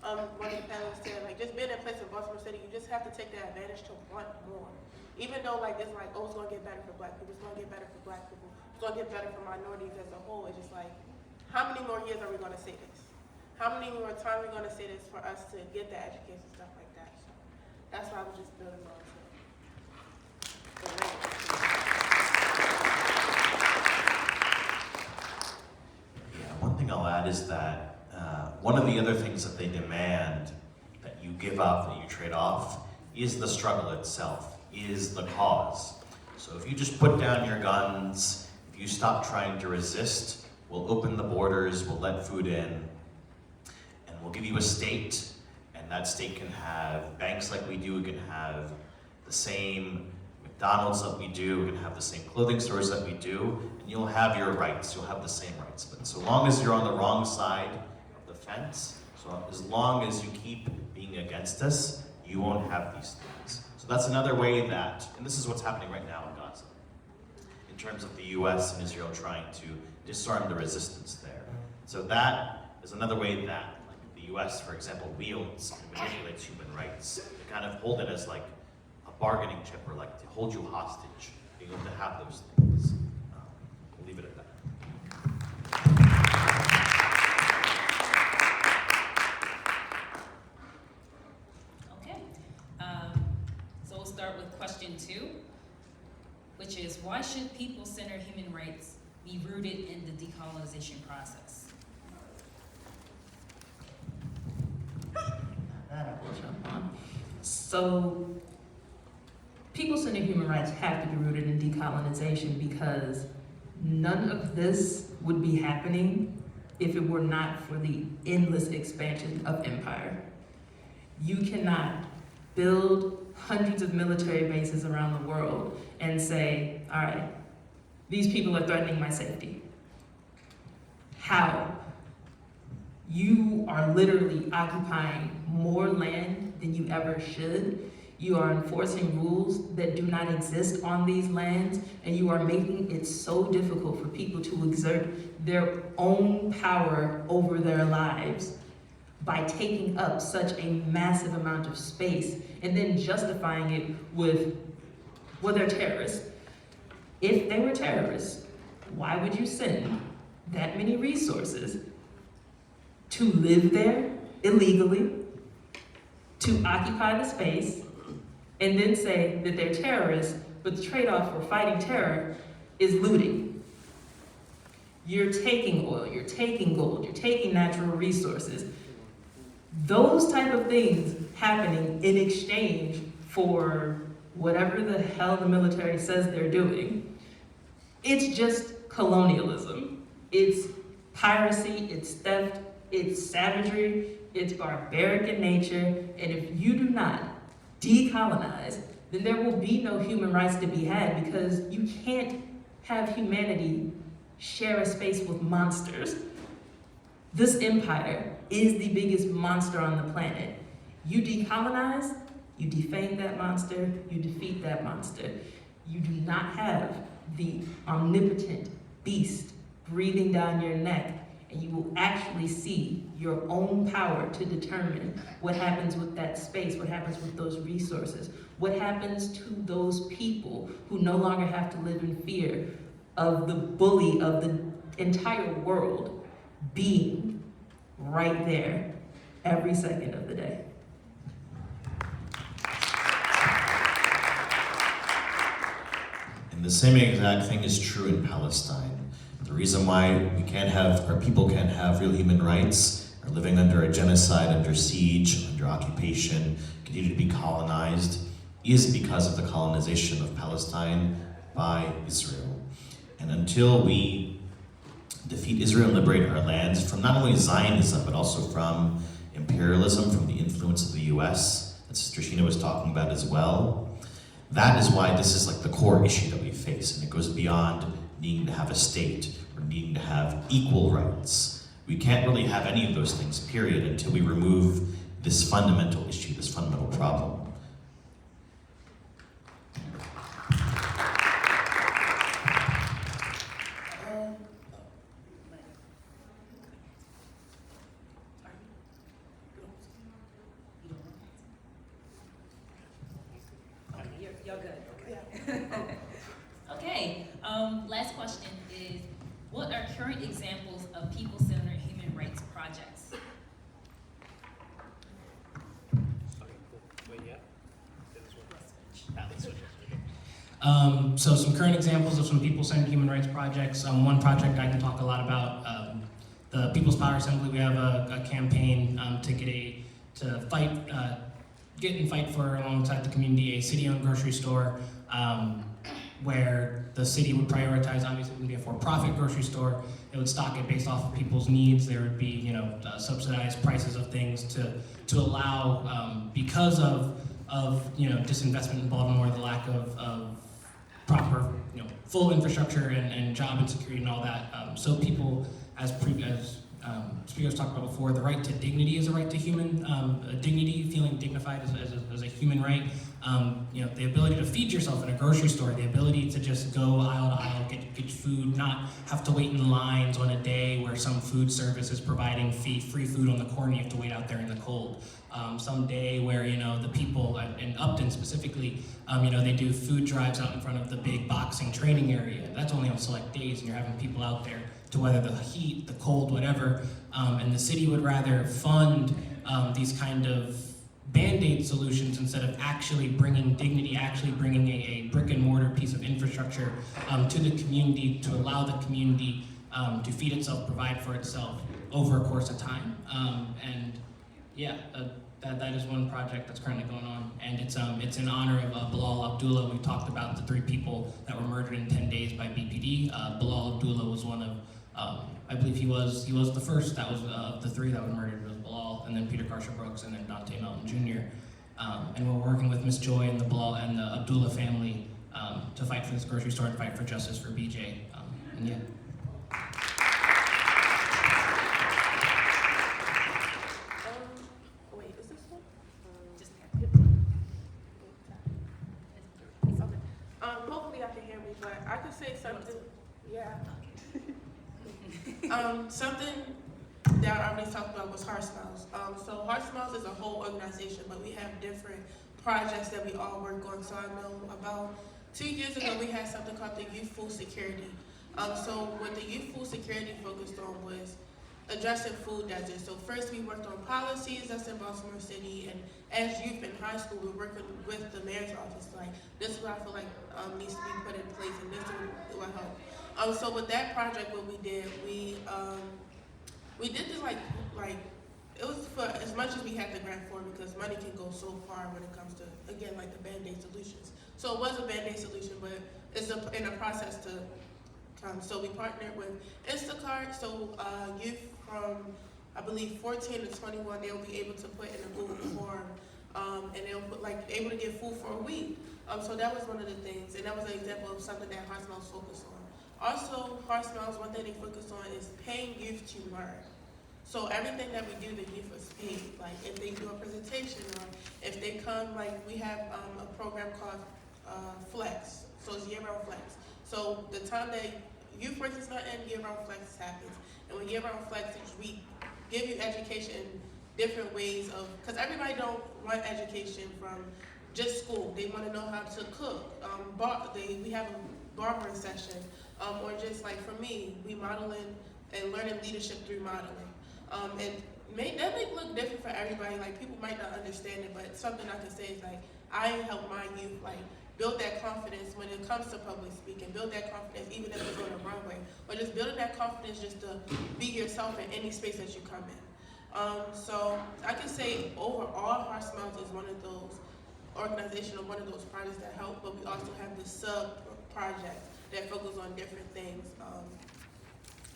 [SPEAKER 8] one of the panelists said, like, just being in a place in Baltimore City, you just have to take that advantage to want more. Even though, like, it's like, oh, it's gonna get better for black people, it's gonna get better for black people, it's gonna get better for minorities as a whole. It's just like, how many more years are we gonna say this? How many more times are we gonna say this for us to get the education, stuff like that? So that's why I was just building on to.
[SPEAKER 9] Yeah, one thing I'll add is that one of the other things that they demand that you give up, that you trade off, is the struggle itself, is the cause. So if you just put down your guns, if you stop trying to resist, we'll open the borders, we'll let food in, and we'll give you a state, and that state can have banks like we do, it can have the same McDonald's that we do, we can have the same clothing stores that we do, and you'll have your rights, you'll have the same rights. But so long as you're on the wrong side of the fence, so as long as you keep being against us, you won't have these things. So that's another way that, and this is what's happening right now in Gaza, in terms of the US and Israel trying to disarm the resistance there. So that is another way that, like, the US, for example, wields and manipulates human rights to kind of hold it as like a bargaining chip, or like to hold you hostage, being able to have those things. We'll leave it at that.
[SPEAKER 1] Okay, so we'll start with question 2, which is, why should people-centered human rights be rooted in the decolonization process?
[SPEAKER 10] That I will jump on. So, people-centered human rights have to be rooted in decolonization because none of this would be happening if it were not for the endless expansion of empire. You cannot build hundreds of military bases around the world and say, all right, these people are threatening my safety. How? You are literally occupying more land than you ever should. You are enforcing rules that do not exist on these lands, and you are making it so difficult for people to exert their own power over their lives by taking up such a massive amount of space and then justifying it with, well, they're terrorists. If they were terrorists, Why would you send that many resources to live there illegally, to occupy the space, and then say that they're terrorists, but the trade-off for fighting terror is looting? You're taking oil, you're taking gold, you're taking natural resources. Those type of things happening in exchange for whatever the hell the military says they're doing. It's just colonialism. It's piracy, it's theft, it's savagery, it's barbaric in nature, and if you do not decolonize, then there will be no human rights to be had, because you can't have humanity share a space with monsters. This empire is the biggest monster on the planet. You decolonize, you defame that monster, you defeat that monster. You do not have the omnipotent beast breathing down your neck, and you will actually see your own power to determine what happens with that space, what happens with those resources, what happens to those people who no longer have to live in fear of the bully of the entire world being right there every second of the day.
[SPEAKER 9] And the same exact thing is true in Palestine. The reason why we can't have, our people can't have real human rights, are living under a genocide, under siege, under occupation, continue to be colonized, is because of the colonization of Palestine by Israel. And until we defeat Israel and liberate our lands from not only Zionism, but also from imperialism, from the influence of the US, that Sister Sheena was talking about as well, that is why this is like the core issue that we face, and it goes beyond needing to have a state or needing to have equal rights. We can't really have any of those things, period, until we remove this fundamental issue, this fundamental problem.
[SPEAKER 1] You're good. Okay, last question is, what are current examples of people-centered human rights projects?
[SPEAKER 7] So some current examples of some people-centered human rights projects. One project I can talk a lot about, the People's Power Assembly. We have a campaign to fight for, alongside the community, a city-owned grocery store where the city would prioritize. Obviously, it would be a for-profit grocery store. It would stock it based off of people's needs. There would be, subsidized prices of things to allow, because of disinvestment in Baltimore, the lack of proper, full infrastructure and job insecurity and all that. So people, as speakers talked about before, the right to dignity is a right to human dignity, feeling dignified as a human right. The ability to feed yourself in a grocery store, the ability to just go aisle to aisle, get food, not have to wait in lines on a day where some food service is providing free food on the corner, you have to wait out there in the cold. Some day where, the people, in Upton specifically, they do food drives out in front of the big boxing training area. That's only on select days, and you're having people out there to weather the heat, the cold, whatever. And the city would rather fund these kind of Band-Aid solutions instead of actually bringing dignity, actually bringing a brick and mortar piece of infrastructure to the community, to allow the community to feed itself, provide for itself over a course of time. That is one project that's currently going on, and it's in honor of Bilal Abdullah. We talked about the 3 people that were murdered in 10 days by BPD. Bilal Abdullah was one of, I believe he was the first. That was the 3 that were murdered was Bilal, and then Peter Karsha Brooks, and then Dante Melton Jr. And we're working with Miss Joy and the Bilal and the Abdullah family to fight for this grocery store and fight for justice for BJ.
[SPEAKER 8] Hopefully I can hear me, but I could say something. Yeah. Something that I already talked about was Heart Smiles. So Heart Smiles is a whole organization, but we have different projects that we all work on. So I know about 2 years ago we had something called the Youth Food Security. So what the youth food security focused on was addressing food deserts. So first we worked on policies that's in Baltimore City, and as youth in high school, we're working with the mayor's office. Like, this is what I feel like needs to be put in place, and this will help. So with that project, what we did, we did this like it was for as much as we had the grant for, because money can go so far when it comes to, again, like the Band-Aid solutions. So it was a Band-Aid solution, but it's in a process to come. So we partnered with Instacart, so youth from, I believe, 14 to 21, they'll be able to put in a Google form, and they'll put, like, able to get food for a week. So that was one of the things, and that was an example of something that Heart Smells focused on. Also, Heart Smells, one thing they focus on is paying youth to learn. So everything that we do, the youth is paid. Like, if they do a presentation, or if they come, like, we have a program called Flex, so it's year-round Flex. So the time that youth work is not in, year-round Flex happens. And when year-round Flex is, we give you education in different ways of, because everybody don't want education from just school. They want to know how to cook. We have a barbering session, or just like for me, we modeling and learning leadership through modeling. That may look different for everybody. Like, people might not understand it, but something I can say is, like, I help my youth, like, build that confidence when it comes to public speaking, build that confidence even if it's on a runway, or just building that confidence just to be yourself in any space that you come in. So I can say overall, Heart Smells is one of those organizations, or one of those projects that help, but we also have the sub-projects that focus on different things,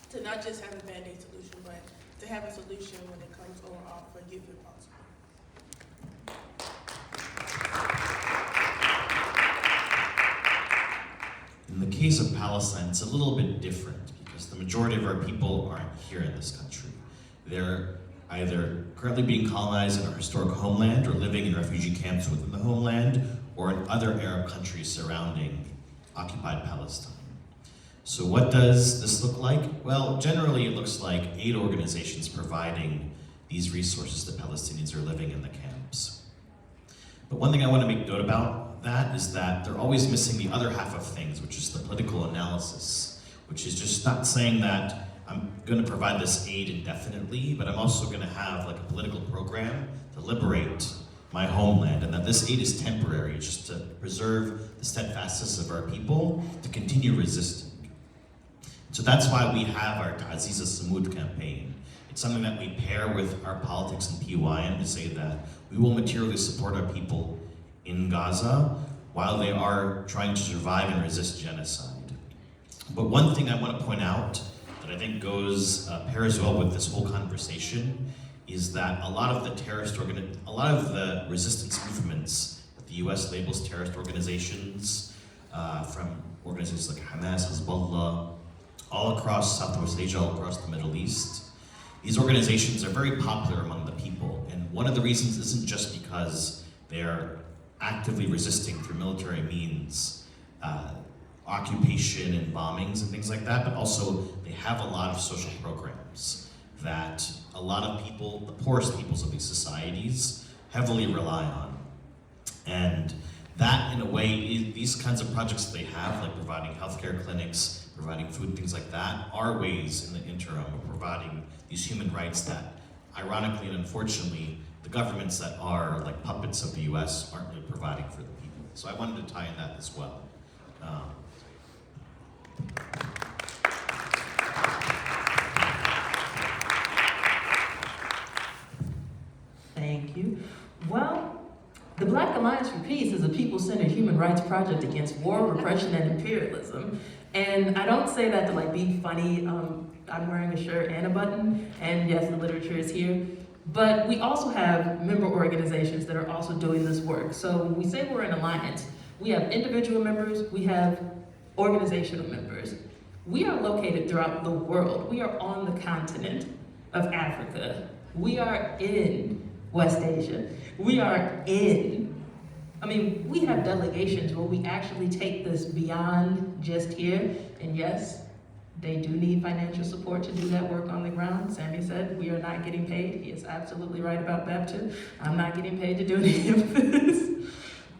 [SPEAKER 8] to not just have a Band-Aid solution, but to have a solution when it comes overall for youth in Baltimore.
[SPEAKER 9] In the case of Palestine, it's a little bit different because the majority of our people aren't here in this country. They're either currently being colonized in our historic homeland, or living in refugee camps within the homeland, or in other Arab countries surrounding occupied Palestine. So what does this look like? Well, generally it looks like aid organizations providing these resources to Palestinians who are living in the camps. But one thing I want to make note about that is that they're always missing the other half of things, which is the political analysis, which is just not saying that I'm going to provide this aid indefinitely, but I'm also going to have like a political program to liberate my homeland, and that this aid is temporary, just to preserve the steadfastness of our people to continue resisting. So that's why we have our Ta'aziz Samud campaign. It's something that we pair with our politics in PYN to say that we will materially support our people in Gaza while they are trying to survive and resist genocide. But one thing I want to point out that I think pairs well with this whole conversation is that a lot of the resistance movements that the U.S. labels terrorist organizations, from organizations like Hamas, Hezbollah, all across Southwest Asia, all across the Middle East, these organizations are very popular among the people. And one of the reasons isn't just because they're actively resisting through military means, occupation and bombings and things like that, but also they have a lot of social programs that a lot of people, the poorest peoples of these societies, heavily rely on. And that, in a way, these kinds of projects that they have, like providing healthcare clinics, providing food, things like that, are ways in the interim of providing these human rights that, ironically and unfortunately, the governments that are like puppets of the US aren't really providing for the people. So I wanted to tie in that as well.
[SPEAKER 10] Thank you. Well, the Black Alliance for Peace is a people-centered human rights project against war, repression, and imperialism. And I don't say that to like be funny. I'm wearing a shirt and a button, and yes, the literature is here. But we also have member organizations that are also doing this work. So when we say we're an alliance, we have individual members, we have organizational members. We are located throughout the world. We are on the continent of Africa. We are in West Asia. We have delegations where we actually take this beyond just here. And yes, they do need financial support to do that work on the ground. Sammy said we are not getting paid. He is absolutely right about that too. I'm not getting paid to do any of this.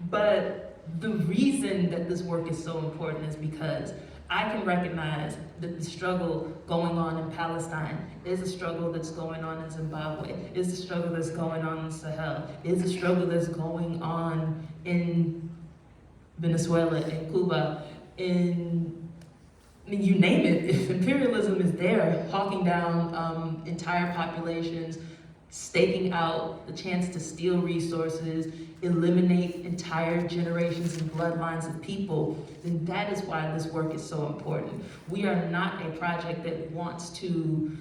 [SPEAKER 10] But the reason that this work is so important is because I can recognize that the struggle going on in Palestine is a struggle that's going on in Zimbabwe, is a struggle that's going on in Sahel, is a struggle that's going on in Venezuela, in Cuba, I mean, you name it. If imperialism is there, hawking down entire populations, staking out the chance to steal resources, eliminate entire generations and bloodlines of people, then that is why this work is so important. We are not a project that wants to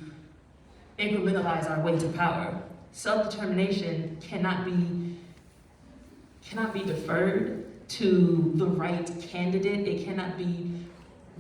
[SPEAKER 10] incrementalize our way to power. Self-determination cannot be deferred to the right candidate. It cannot be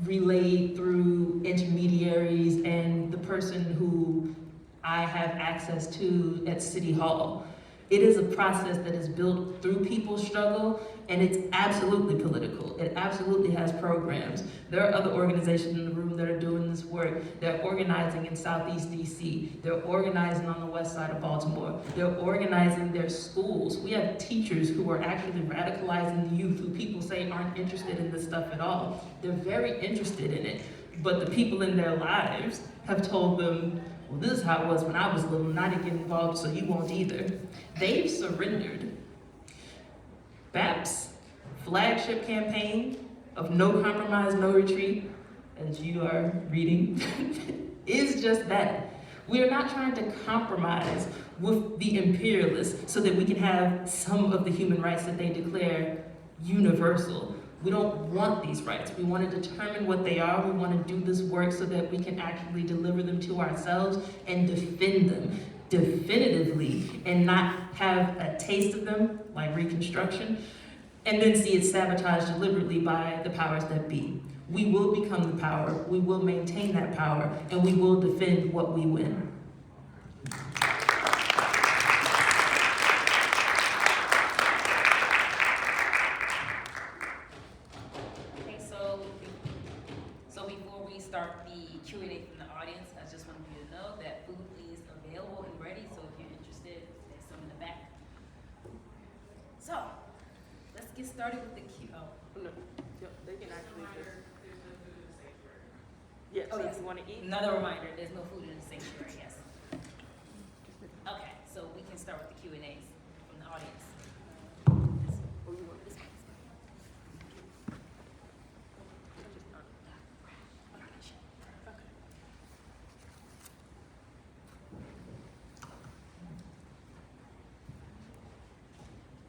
[SPEAKER 10] relayed through intermediaries and the person who I have access to at City Hall. It is a process that is built through people's struggle, and it's absolutely political. It absolutely has programs. There are other organizations in the room that are doing this work. They're organizing in Southeast DC. They're organizing on the west side of Baltimore. They're organizing their schools. We have teachers who are actually radicalizing the youth who people say aren't interested in this stuff at all. They're very interested in it, but the people in their lives have told them, well, this is how it was when I was little, and I didn't get involved, so you won't either. They've surrendered. BAP's flagship campaign of no compromise, no retreat, as you are reading, is just that. We are not trying to compromise with the imperialists so that we can have some of the human rights that they declare universal. We don't want these rights. We want to determine what they are. We want to do this work so that we can actually deliver them to ourselves and defend them definitively and not have a taste of them, like Reconstruction, and then see it sabotaged deliberately by the powers that be. We will become the power, we will maintain that power, and we will defend what we win.
[SPEAKER 1] Okay, so before we start the Q&A from the audience, I just want you to know that food is available and ready, so if you're interested, there's some in the back. So, let's get started with the Q. Oh,
[SPEAKER 10] No, they can actually just. Yeah,
[SPEAKER 1] Oh,
[SPEAKER 10] so
[SPEAKER 1] yes.
[SPEAKER 10] if you want to eat.
[SPEAKER 1] Another reminder, there's no food in the sanctuary, yes. Okay, so we can start with the Q&As from the audience.
[SPEAKER 10] Or you want this one?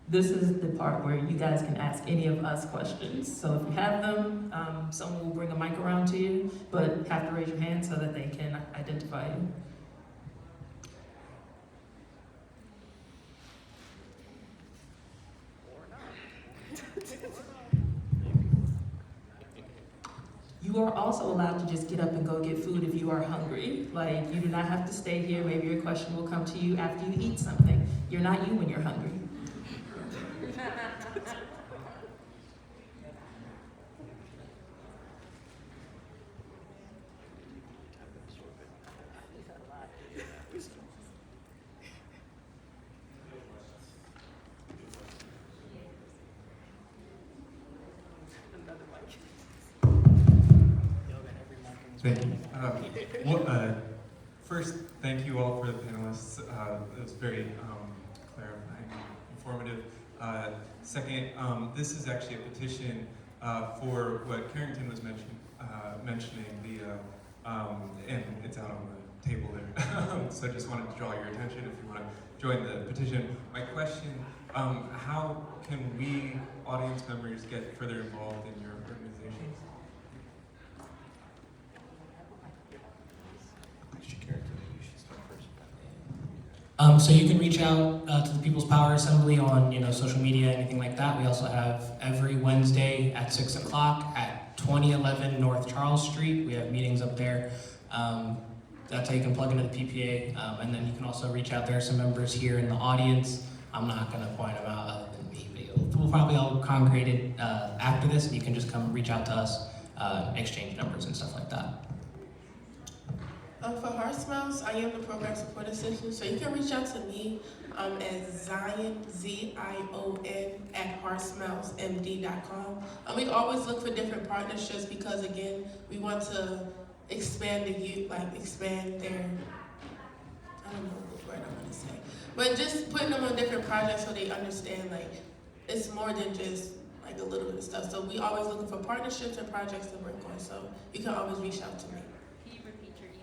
[SPEAKER 10] This is the part where you guys can ask any of us questions. So if you have them, someone will bring a mic around to you, but have to raise your hand so that they can identify you. You are also allowed to just get up and go get food if you are hungry. Like, you do not have to stay here. Maybe your question will come to you after you eat something. You're not you when you're hungry.
[SPEAKER 11] Thank you. First, thank you all for the panelists. It was very clarifying, informative. Second, this is actually a petition for what Carrington was mentioning, and it's out on the table there. So I just wanted to draw your attention if you want to join the petition. My question, how can we, audience members, get further involved in your organizations?
[SPEAKER 7] So you can reach out to the People's Power Assembly on social media, anything like that. We also have every Wednesday at 6 o'clock at 2011 North Charles Street. We have meetings up there. That's how you can plug into the PPA. And then you can also reach out. There are some members here in the audience. I'm not going to point them out other than me, but we'll probably all congregate it after this, and you can just come reach out to us, exchange numbers and stuff like that.
[SPEAKER 8] For Heart Smiles, I am the program support assistant, so you can reach out to me at Zion, Z-I-O-N, at heartsmilesmd.com. We always look for different partnerships because, again, we want to expand the youth, like expand their, I don't know what word I want to say, but just putting them on different projects so they understand, like, it's more than just like a little bit of stuff. So we always looking for partnerships and projects to work on, so you can always reach out to me.
[SPEAKER 1] Can you repeat your email?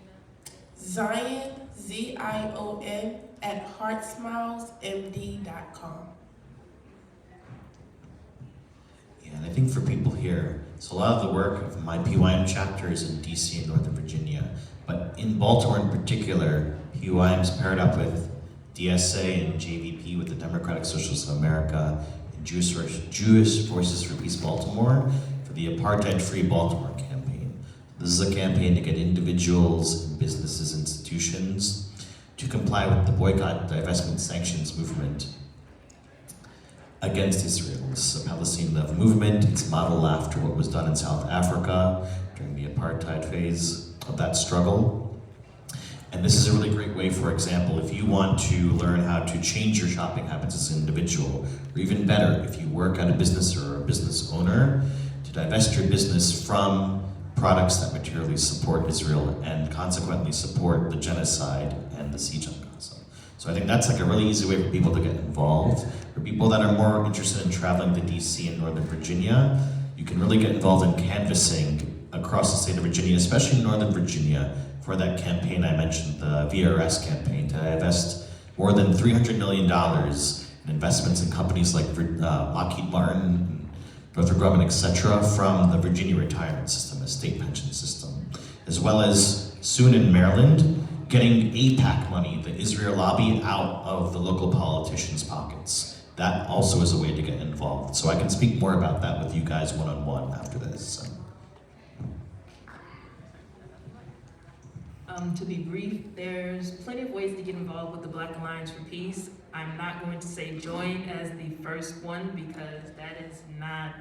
[SPEAKER 8] Zion, Z-I-O-N, at heartsmilesmd.com.
[SPEAKER 9] Yeah, and I think for people here, so a lot of the work of my PYM chapter is in DC and Northern Virginia, but in Baltimore in particular, PYM's paired up with DSA and JVP with the Democratic Socialists of America and Jewish Voices for Peace Baltimore for the Apartheid-Free Baltimore campaign. This is a campaign to get individuals, businesses, institutions to comply with the boycott, divestment, sanctions movement against Israel. This is a Palestine Love movement. It's modeled after what was done in South Africa during the apartheid phase of that struggle. And this is a really great way, for example, if you want to learn how to change your shopping habits as an individual, or even better, if you work at a business or a business owner, to divest your business from products that materially support Israel and consequently support the genocide and the siege on Gaza. So I think that's like a really easy way for people to get involved. For people that are more interested in traveling to DC and Northern Virginia, you can really get involved in canvassing across the state of Virginia, especially in Northern Virginia, for that campaign I mentioned, the VRS campaign, to divest more than $300 million in investments in companies like Lockheed Martin, Northrop Grumman, etc., from the Virginia retirement system, a state pension system, as well as soon in Maryland, getting AIPAC money, the Israel lobby, out of the local politicians' pockets. That also is a way to get involved. So I can speak more about that with you guys one-on-one after this. So.
[SPEAKER 10] To be brief, there's plenty of ways to get involved with the Black Alliance for Peace. I'm not going to say join as the first one because that is not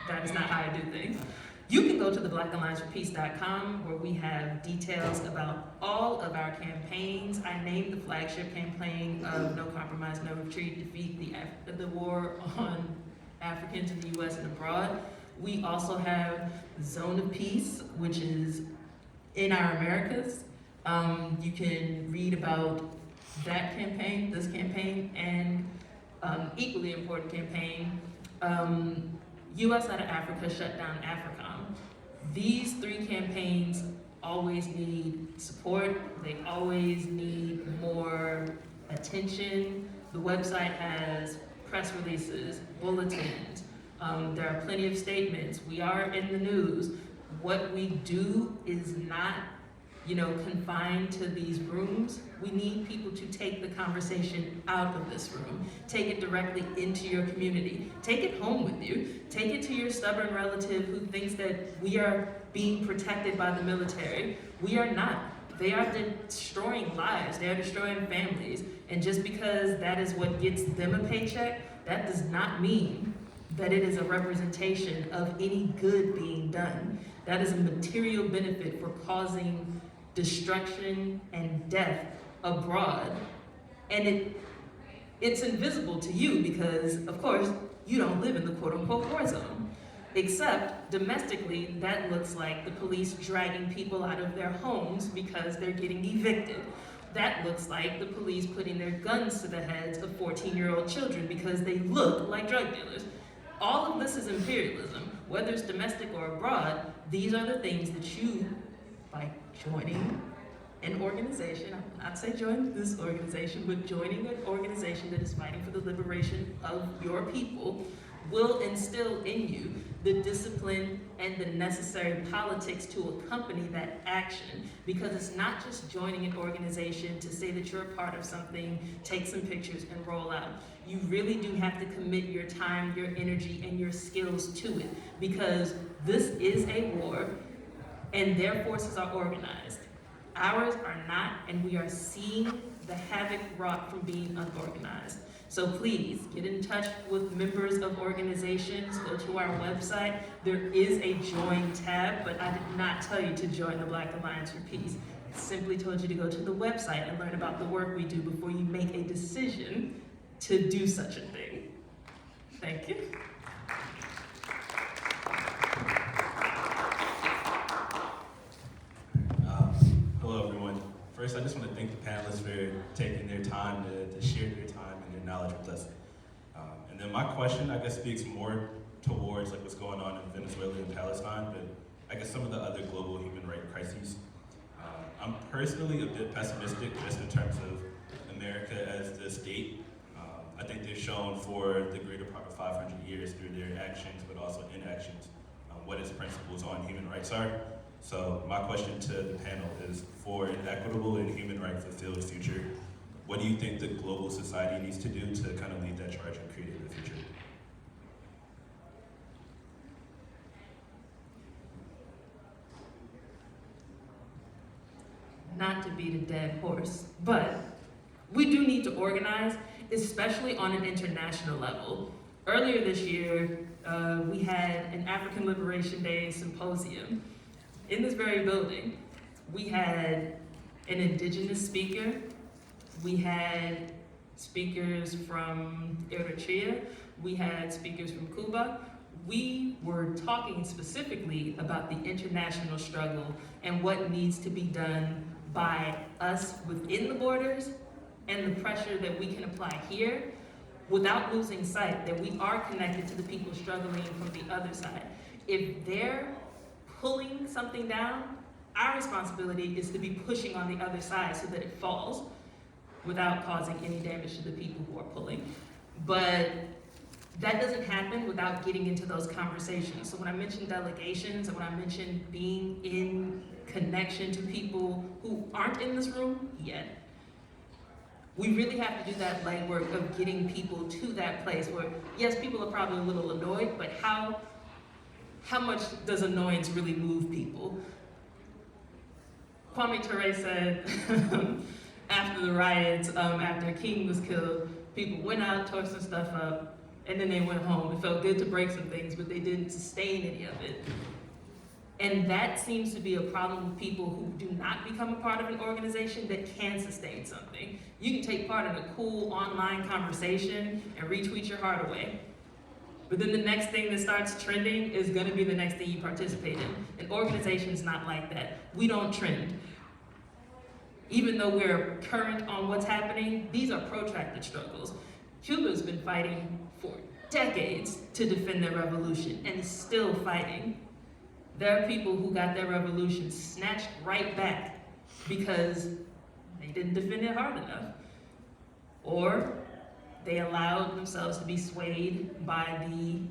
[SPEAKER 10] how I do things. You can go to the blackallianceforpeace.com where we have details about all of our campaigns. I named the flagship campaign of No Compromise, No Retreat, Defeat the War on Africans in the U.S. and abroad. We also have Zone of Peace, which is in our Americas. You can read about that campaign, this campaign, and equally important campaign, U.S. out of Africa, shut down AFRICOM. These three campaigns always need support. They always need more attention. The website has press releases, bulletins. There are plenty of statements. We are in the news. What we do is not, confined to these rooms. We need people to take the conversation out of this room. Take it directly into your community. Take it home with you. Take it to your stubborn relative who thinks that we are being protected by the military. We are not. They are destroying lives. They are destroying families. And just because that is what gets them a paycheck, that does not mean that it is a representation of any good being done. That is a material benefit for causing destruction and death abroad. And it's invisible to you because, of course, you don't live in the quote-unquote war zone. Except domestically, that looks like the police dragging people out of their homes because they're getting evicted. That looks like the police putting their guns to the heads of 14-year-old children because they look like drug dealers. All of this is imperialism, whether it's domestic or abroad. These are the things that you, by joining an organization, I will not say join this organization, but joining an organization that is fighting for the liberation of your people, will instill in you the discipline and the necessary politics to accompany that action. Because it's not just joining an organization to say that you're a part of something, take some pictures and roll out. You really do have to commit your time, your energy, and your skills to it. Because this is a war and their forces are organized. Ours are not, and we are seeing the havoc wrought from being unorganized. So please get in touch with members of organizations, go to our website. There is a join tab, but I did not tell you to join the Black Alliance for Peace. simply told you to go to the website and learn about the work we do before you make a decision to do such a thing. Thank you.
[SPEAKER 12] Hello, everyone. First, I just want to thank the panelists for taking their time to share their time and their knowledge with us. And then my question, I guess, speaks more towards like what's going on in Venezuela and Palestine, but I guess some of the other global human rights crises. I'm personally a bit pessimistic just in terms of America as the state. I think they've shown for the greater part of 500 years through their actions, but also inactions, what its principles on human rights are. So my question to the panel is, for an equitable and human rights fulfilled future, what do you think the global society needs to do to kind of lead that charge and create the future?
[SPEAKER 10] Not to beat a dead horse, but we do need to organize, especially on an international level. Earlier this year, we had an African Liberation Day symposium in this very building. We had an indigenous speaker, we had speakers from Eritrea, we had speakers from Cuba. We were talking specifically about the international struggle and what needs to be done by us within the borders and the pressure that we can apply here without losing sight that we are connected to the people struggling from the other side. If they're pulling something down, our responsibility is to be pushing on the other side so that it falls without causing any damage to the people who are pulling. But that doesn't happen without getting into those conversations. So when I mentioned delegations and when I mentioned being in connection to people who aren't in this room yet, we really have to do that legwork of getting people to that place where, yes, people are probably a little annoyed, but how much does annoyance really move people? Kwame Ture said after the riots, after King was killed, people went out, tore some stuff up, and then they went home. It felt good to break some things, but they didn't sustain any of it. And that seems to be a problem with people who do not become a part of an organization that can sustain something. You can take part in a cool online conversation and retweet your heart away. But then the next thing that starts trending is gonna be the next thing you participate in. An organization is not like that. We don't trend. Even though we're current on what's happening, these are protracted struggles. Cuba's been fighting for decades to defend their revolution and is still fighting. There are people who got their revolution snatched right back because they didn't defend it hard enough. Or they allowed themselves to be swayed by the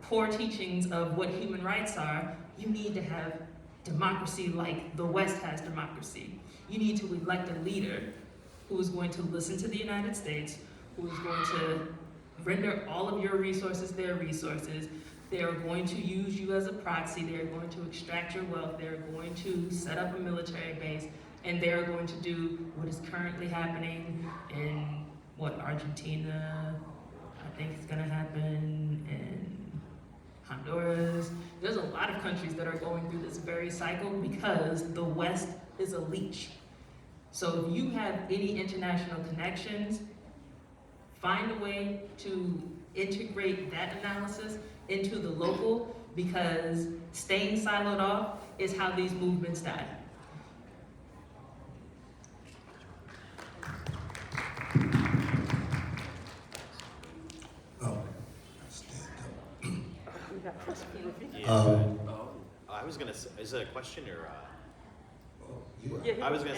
[SPEAKER 10] poor teachings of what human rights are. You need to have democracy like the West has democracy. You need to elect a leader who is going to listen to the United States, who is going to render all of your resources their resources. They are going to use you as a proxy. They are going to extract your wealth. They are going to set up a military base. And they are going to do what is currently happening in, Argentina, I think it's gonna happen in Honduras. There's a lot of countries that are going through this very cycle because the West is a leech. So if you have any international connections, find a way to integrate that analysis into the local, because staying siloed off is how these movements die.
[SPEAKER 13] I was gonna say, is it a question or? I was gonna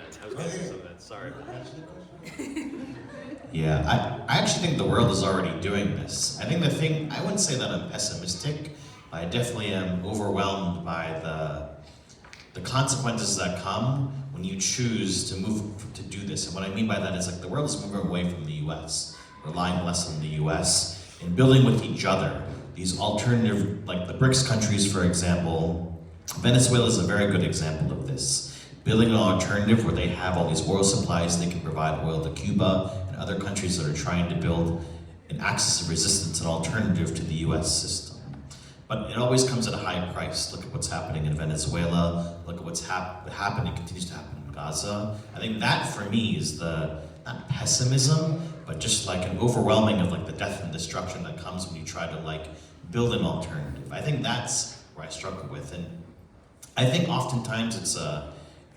[SPEAKER 13] say something. Sorry.
[SPEAKER 9] Yeah, I actually think the world is already doing this. I think I wouldn't say that I'm pessimistic, but I definitely am overwhelmed by the consequences that come when you choose to move to do this. And what I mean by that is, like, the world is moving away from the US, relying less on the US, and building with each other. These alternative, like the BRICS countries, for example, Venezuela is a very good example of this. Building an alternative where they have all these oil supplies, they can provide oil to Cuba and other countries that are trying to build an axis of resistance, an alternative to the US system. But it always comes at a high price. Look at what's happening in Venezuela. Look at what's happened and continues to happen in Gaza. I think that for me is the, not pessimism, but just like an overwhelming of like the death and destruction that comes when you try to like build an alternative. I think that's where I struggle with. And I think oftentimes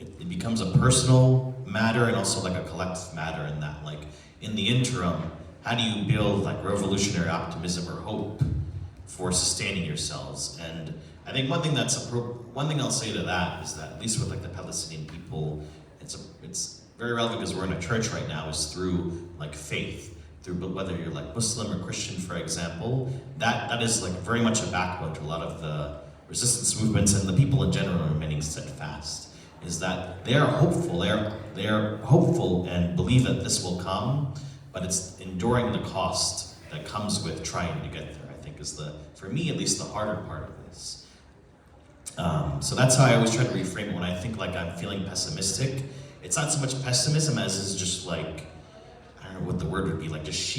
[SPEAKER 9] it becomes a personal matter and also like a collective matter in that like in the interim, how do you build like revolutionary optimism or hope for sustaining yourselves? And I think one thing I'll say to that is that at least with like the Palestinian people, it's very relevant because we're in a church right now, is through like faith, through whether you're like Muslim or Christian, for example, that is like very much a backbone to a lot of the resistance movements, and the people in general are remaining steadfast. Is that they are hopeful, they are hopeful and believe that this will come, but it's enduring the cost that comes with trying to get there, I think is for me at least, the harder part of this. So that's how I always try to reframe it when I think like I'm feeling pessimistic. It's not so much pessimism as is just like, I don't know what the word would be, like just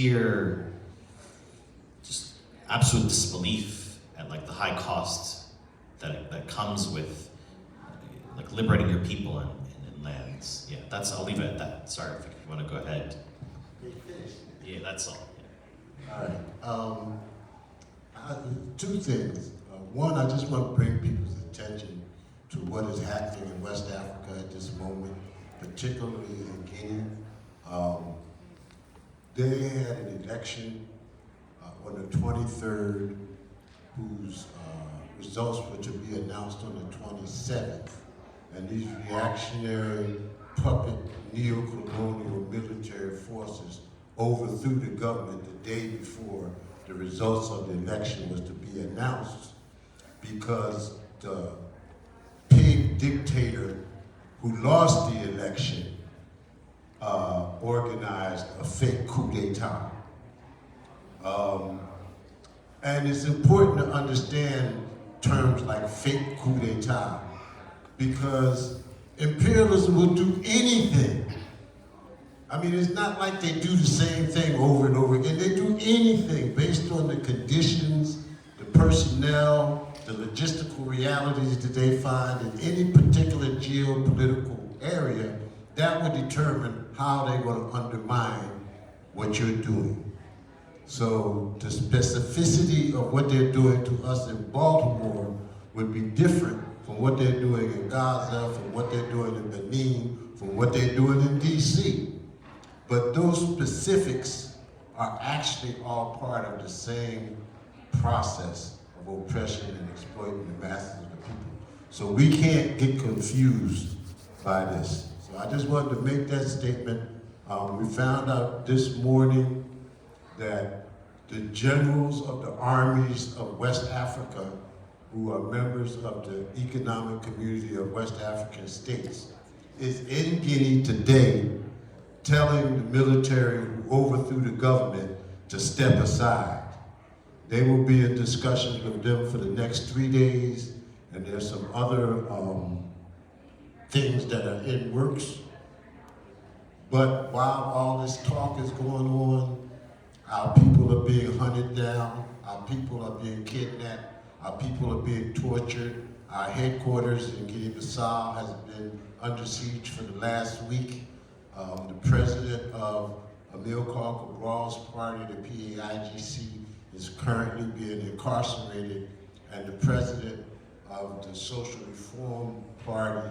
[SPEAKER 9] absolute disbelief at like the high cost that comes with like liberating your people and lands. Yeah, I'll leave it at that. Sorry if you want to go ahead. Yeah, that's all. Yeah.
[SPEAKER 14] All right. Two things. One, I just want to bring people's attention to what is happening in West Africa at this moment, particularly in Guinea. They had an election on the 23rd, whose results were to be announced on the 27th. And these reactionary puppet neo-colonial military forces overthrew the government the day before the results of the election was to be announced, because the pig dictator who lost the election organized a fake coup d'etat. And it's important to understand terms like fake coup d'etat, because imperialism will do anything. I mean, it's not like they do the same thing over and over again. They do anything based on the conditions, the personnel, the logistical realities that they find in any particular geopolitical area. That would determine how they're going to undermine what you're doing. So the specificity of what they're doing to us in Baltimore would be different from what they're doing in Gaza, from what they're doing in Benin, from what they're doing in DC. But those specifics are actually all part of the same process of oppression and exploiting the masses of the people. So we can't get confused by this. So I just wanted to make that statement. We found out this morning that the generals of the armies of West Africa, who are members of the Economic Community of West African States, is in Guinea today telling the military who overthrew the government to step aside. They will be in discussions with them for the next 3 days, and there's some other things that are in works. But while all this talk is going on, our people are being hunted down, our people are being kidnapped, our people are being tortured. Our headquarters in Guinea-Bissau has been under siege for the last week. The president of Amilcar Cabral's party, the PAIGC, is currently being incarcerated, and the president of the Social Reform Party,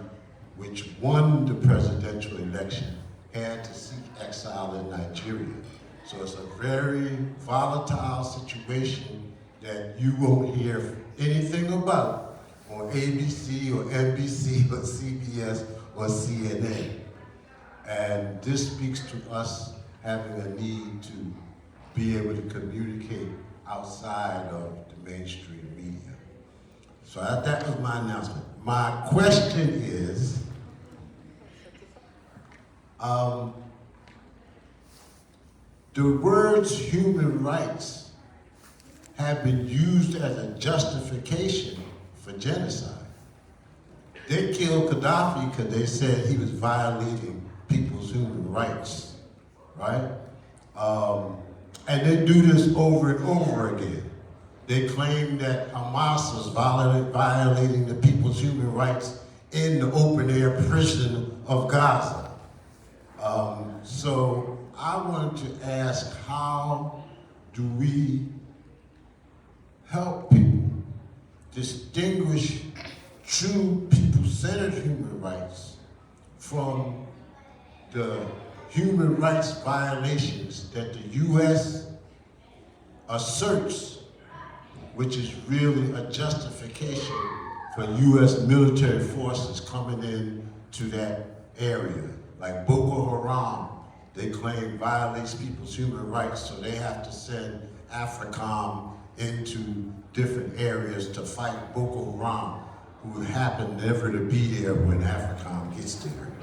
[SPEAKER 14] which won the presidential election, had to seek exile in Nigeria. So it's a very volatile situation that you won't hear anything about on ABC or NBC or CBS or CNN. And this speaks to us having a need to be able to communicate outside of the mainstream media. So that was my announcement. My question is, the words human rights have been used as a justification for genocide. They killed Gaddafi because they said he was violating people's human rights, right? And they do this over and over again. They claim that Hamas was violating the people's human rights in the open-air prison of Gaza. So I wanted to ask, how do we help people distinguish true people-centered human rights from the human rights violations that the U.S. asserts, which is really a justification for U.S. military forces coming in to that area? Like Boko Haram, they claim violates people's human rights, so they have to send AFRICOM into different areas to fight Boko Haram, who happen never to be there when AFRICOM gets there.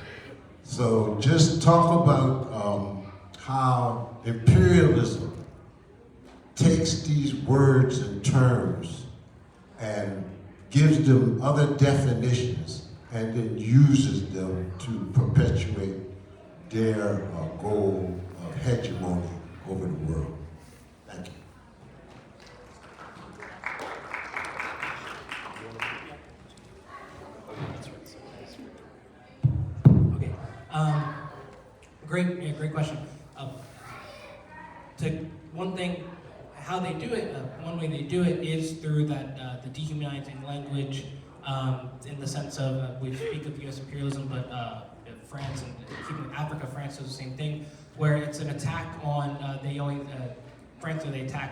[SPEAKER 14] So just talk about how imperialism takes these words and terms and gives them other definitions and then uses them to perpetuate their goal of hegemony over the world. Thank you.
[SPEAKER 7] Okay. Great question. To one thing, how they do it, one way they do it is through that the dehumanizing language, in the sense of we speak of U.S. imperialism, but France and keeping Africa, France does the same thing, where it's an attack on. They always, frankly, they attack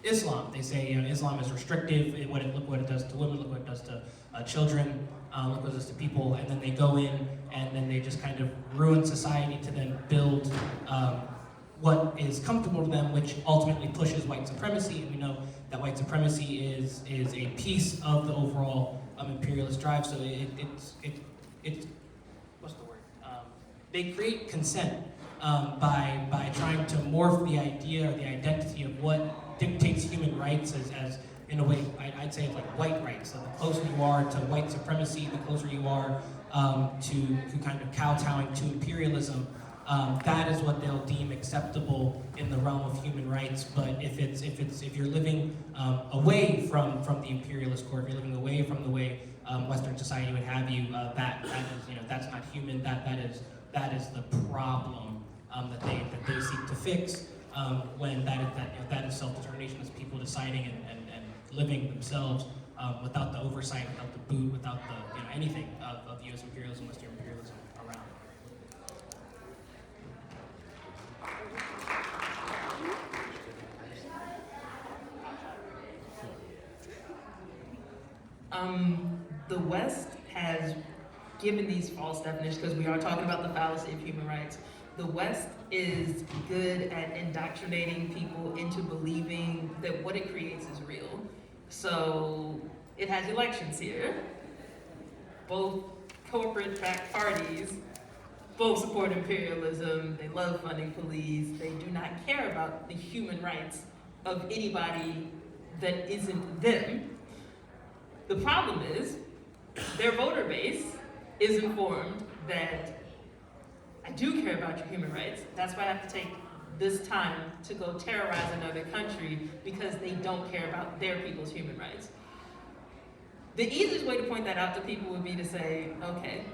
[SPEAKER 7] Islam. They say Islam is restrictive. Look what it does to women. Look what it does to children. Look what it does to people. And then they go in and then they just kind of ruin society to then build what is comfortable to them, which ultimately pushes white supremacy. And we know that white supremacy is a piece of the overall imperialist drive. So it's what's the word? They create consent by trying to morph the idea or the identity of what dictates human rights as in a way, I'd say it's like white rights. So the closer you are to white supremacy, the closer you are to kind of kowtowing to imperialism. That is what they'll deem acceptable in the realm of human rights. But if you're living away from the imperialist core, if you're living away from the way Western society would have you, that is that's not human. That is the problem that they seek to fix. When that is self-determination, is people deciding and living themselves without the oversight, without the boot, without the anything of U.S. imperialism, Western imperialism around.
[SPEAKER 10] The West has given these false definitions, because we are talking about the fallacy of human rights. The West is good at indoctrinating people into believing that what it creates is real. So it has elections here. Both corporate-backed parties both support imperialism. They love funding police. They do not care about the human rights of anybody that isn't them. The problem is their voter base is informed that I do care about your human rights. That's why I have to take this time to go terrorize another country, because they don't care about their people's human rights. The easiest way to point that out to people would be to say, okay,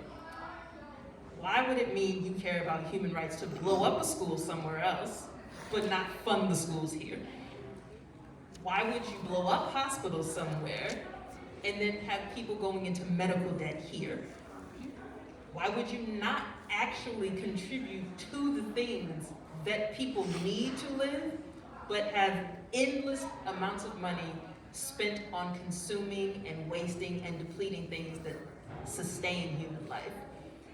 [SPEAKER 10] why would it mean you care about human rights to blow up a school somewhere else, but not fund the schools here? Why would you blow up hospitals somewhere and then have people going into medical debt here? Why would you not actually contribute to the things that people need to live, but have endless amounts of money spent on consuming and wasting and depleting things that sustain human life?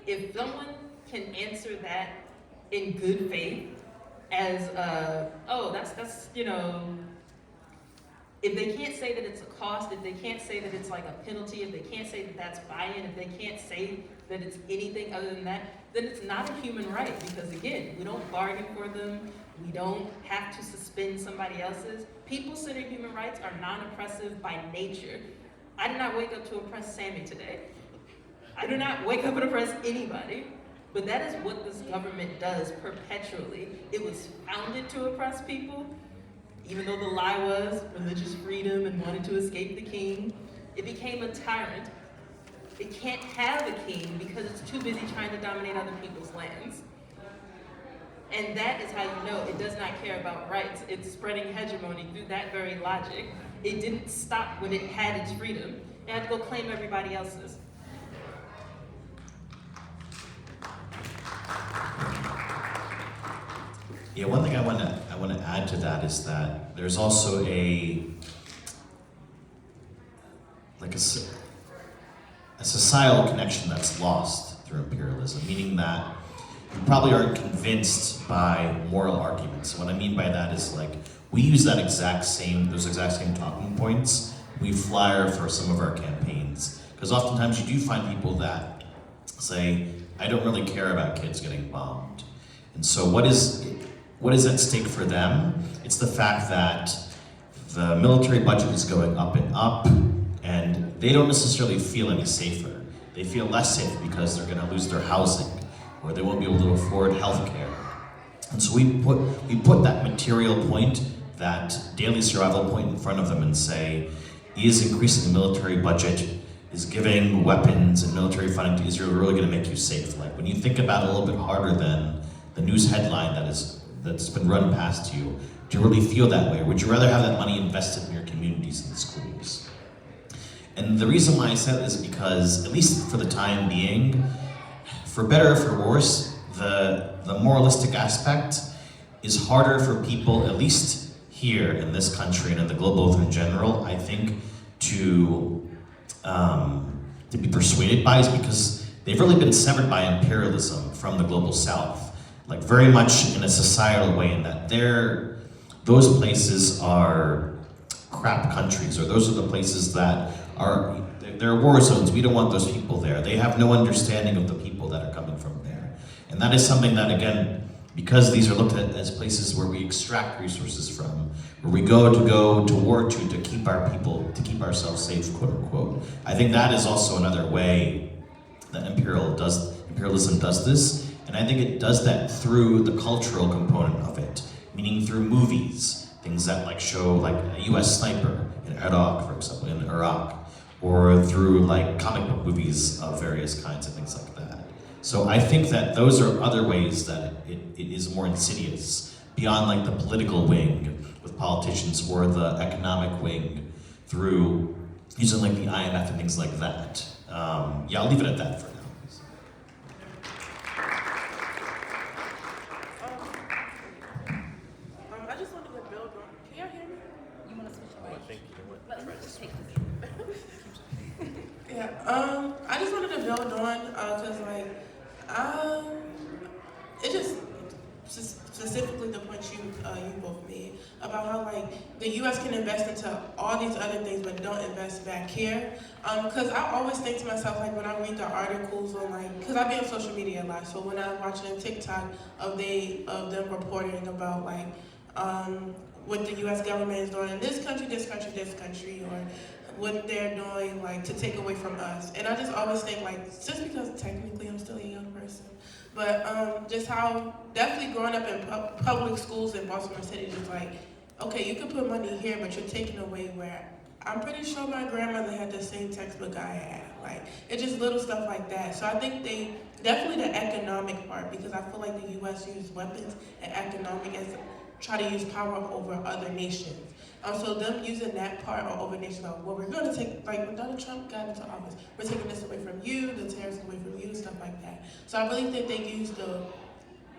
[SPEAKER 10] If someone can answer that in good faith as, if they can't say that it's a cost, if they can't say that it's like a penalty, if they can't say that that's buy-in, if they can't say that it's anything other than that, then it's not a human right. Because again, we don't bargain for them. We don't have to suspend somebody else's. People-centered human rights are non-oppressive by nature. I did not wake up to oppress Sammy today. I do not wake up and oppress anybody. But that is what this government does perpetually. It was founded to oppress people. Even though the lie was religious freedom and wanted to escape the king, it became a tyrant. It can't have a king because it's too busy trying to dominate other people's lands. And that is how you know it does not care about rights. It's spreading hegemony through that very logic. It didn't stop when it had its freedom. It had to go claim everybody else's.
[SPEAKER 9] Yeah, one thing I want to add to that is that there's also a societal connection that's lost through imperialism, meaning that you probably aren't convinced by moral arguments. And what I mean by that is like we use those exact same talking points. We flyer for some of our campaigns because oftentimes you do find people that say, "I don't really care about kids getting bombed," and so what is at stake for them? It's the fact that the military budget is going up and up, and they don't necessarily feel any safer. They feel less safe because they're going to lose their housing, or they won't be able to afford health care. And so we put that material point, that daily survival point in front of them and say, is increasing the military budget, is giving weapons and military funding to Israel really going to make you safe? Like when you think about it a little bit harder than the news headline that's been run past you, do you really feel that way? Or would you rather have that money invested in your communities and schools? And the reason why I said this is because, at least for the time being, for better or for worse, the moralistic aspect is harder for people, at least here in this country and in the global in general, I think, to be persuaded by, is because they've really been severed by imperialism from the global south. Like very much in a societal way, in that those places are crap countries, or those are the places that they're war zones. We don't want those people there. They have no understanding of the people that are coming from there. And that is something that, again, because these are looked at as places where we extract resources from, where we go to war to keep our people, to keep ourselves safe, quote unquote. I think that is also another way that imperialism does this. And I think it does that through the cultural component of it, meaning through movies, things that like show like a US sniper in Iraq, for example, in Iraq, or through like comic book movies of various kinds and things like that. So I think that those are other ways that it is more insidious, beyond like the political wing with politicians or the economic wing through using like the IMF and things like that. Yeah, I'll leave it at that for now.
[SPEAKER 8] I just wanted to build on. Can y'all hear me?
[SPEAKER 1] You want to switch
[SPEAKER 13] I
[SPEAKER 1] away?
[SPEAKER 13] think you know what?
[SPEAKER 1] Let
[SPEAKER 13] Try
[SPEAKER 1] me
[SPEAKER 13] this.
[SPEAKER 1] just take this.
[SPEAKER 8] Yeah. I just wanted to build on because it just specifically the point you both made about how like the U.S. can invest into all these other things but don't invest back here. Because I always think to myself, like when I read the articles on like, because I be on social media a lot, so when I'm watching TikTok of them reporting about like what the U.S. government is doing in this country, or what they're doing like to take away from us. And I just always think like, just because technically I'm still a young person, but just how definitely growing up in public schools in Baltimore City, just like, okay, you can put money here, but you're taking away where I'm pretty sure my grandmother had the same textbook I had. Like, it's just little stuff like that. So I think definitely the economic part, because I feel like the U.S. uses weapons and economic as try to use power over other nations. So them using that part over nations, like, well, we're going to take, like when Donald Trump got into office, we're taking this away from you, the tariffs away from you, stuff like that. So I really think they use the,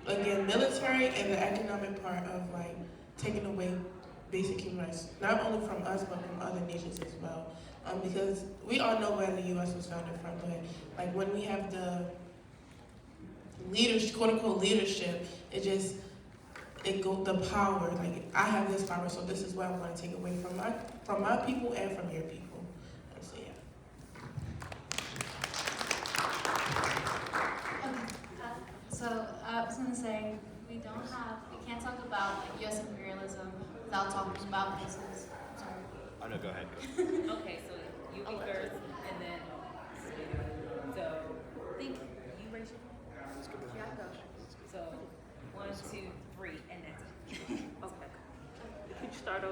[SPEAKER 8] again, military and the economic part of like taking away basic human rights, not only from us, but from other nations as well. Because we all know where the U.S. was founded from, but like when we have the leadership, quote unquote leadership, the power, like I have this power, so this is what I'm going to take away from my people and from your people. So yeah.
[SPEAKER 15] So I was going to say, we can't talk about like U.S. imperialism without talking about places. Sorry.
[SPEAKER 13] Oh no, go ahead.
[SPEAKER 1] Okay, so you be first, and then so think you raise your hand.
[SPEAKER 15] Yeah, I go.
[SPEAKER 1] So 1, 2, 3, and that's it. Okay.
[SPEAKER 10] Could you start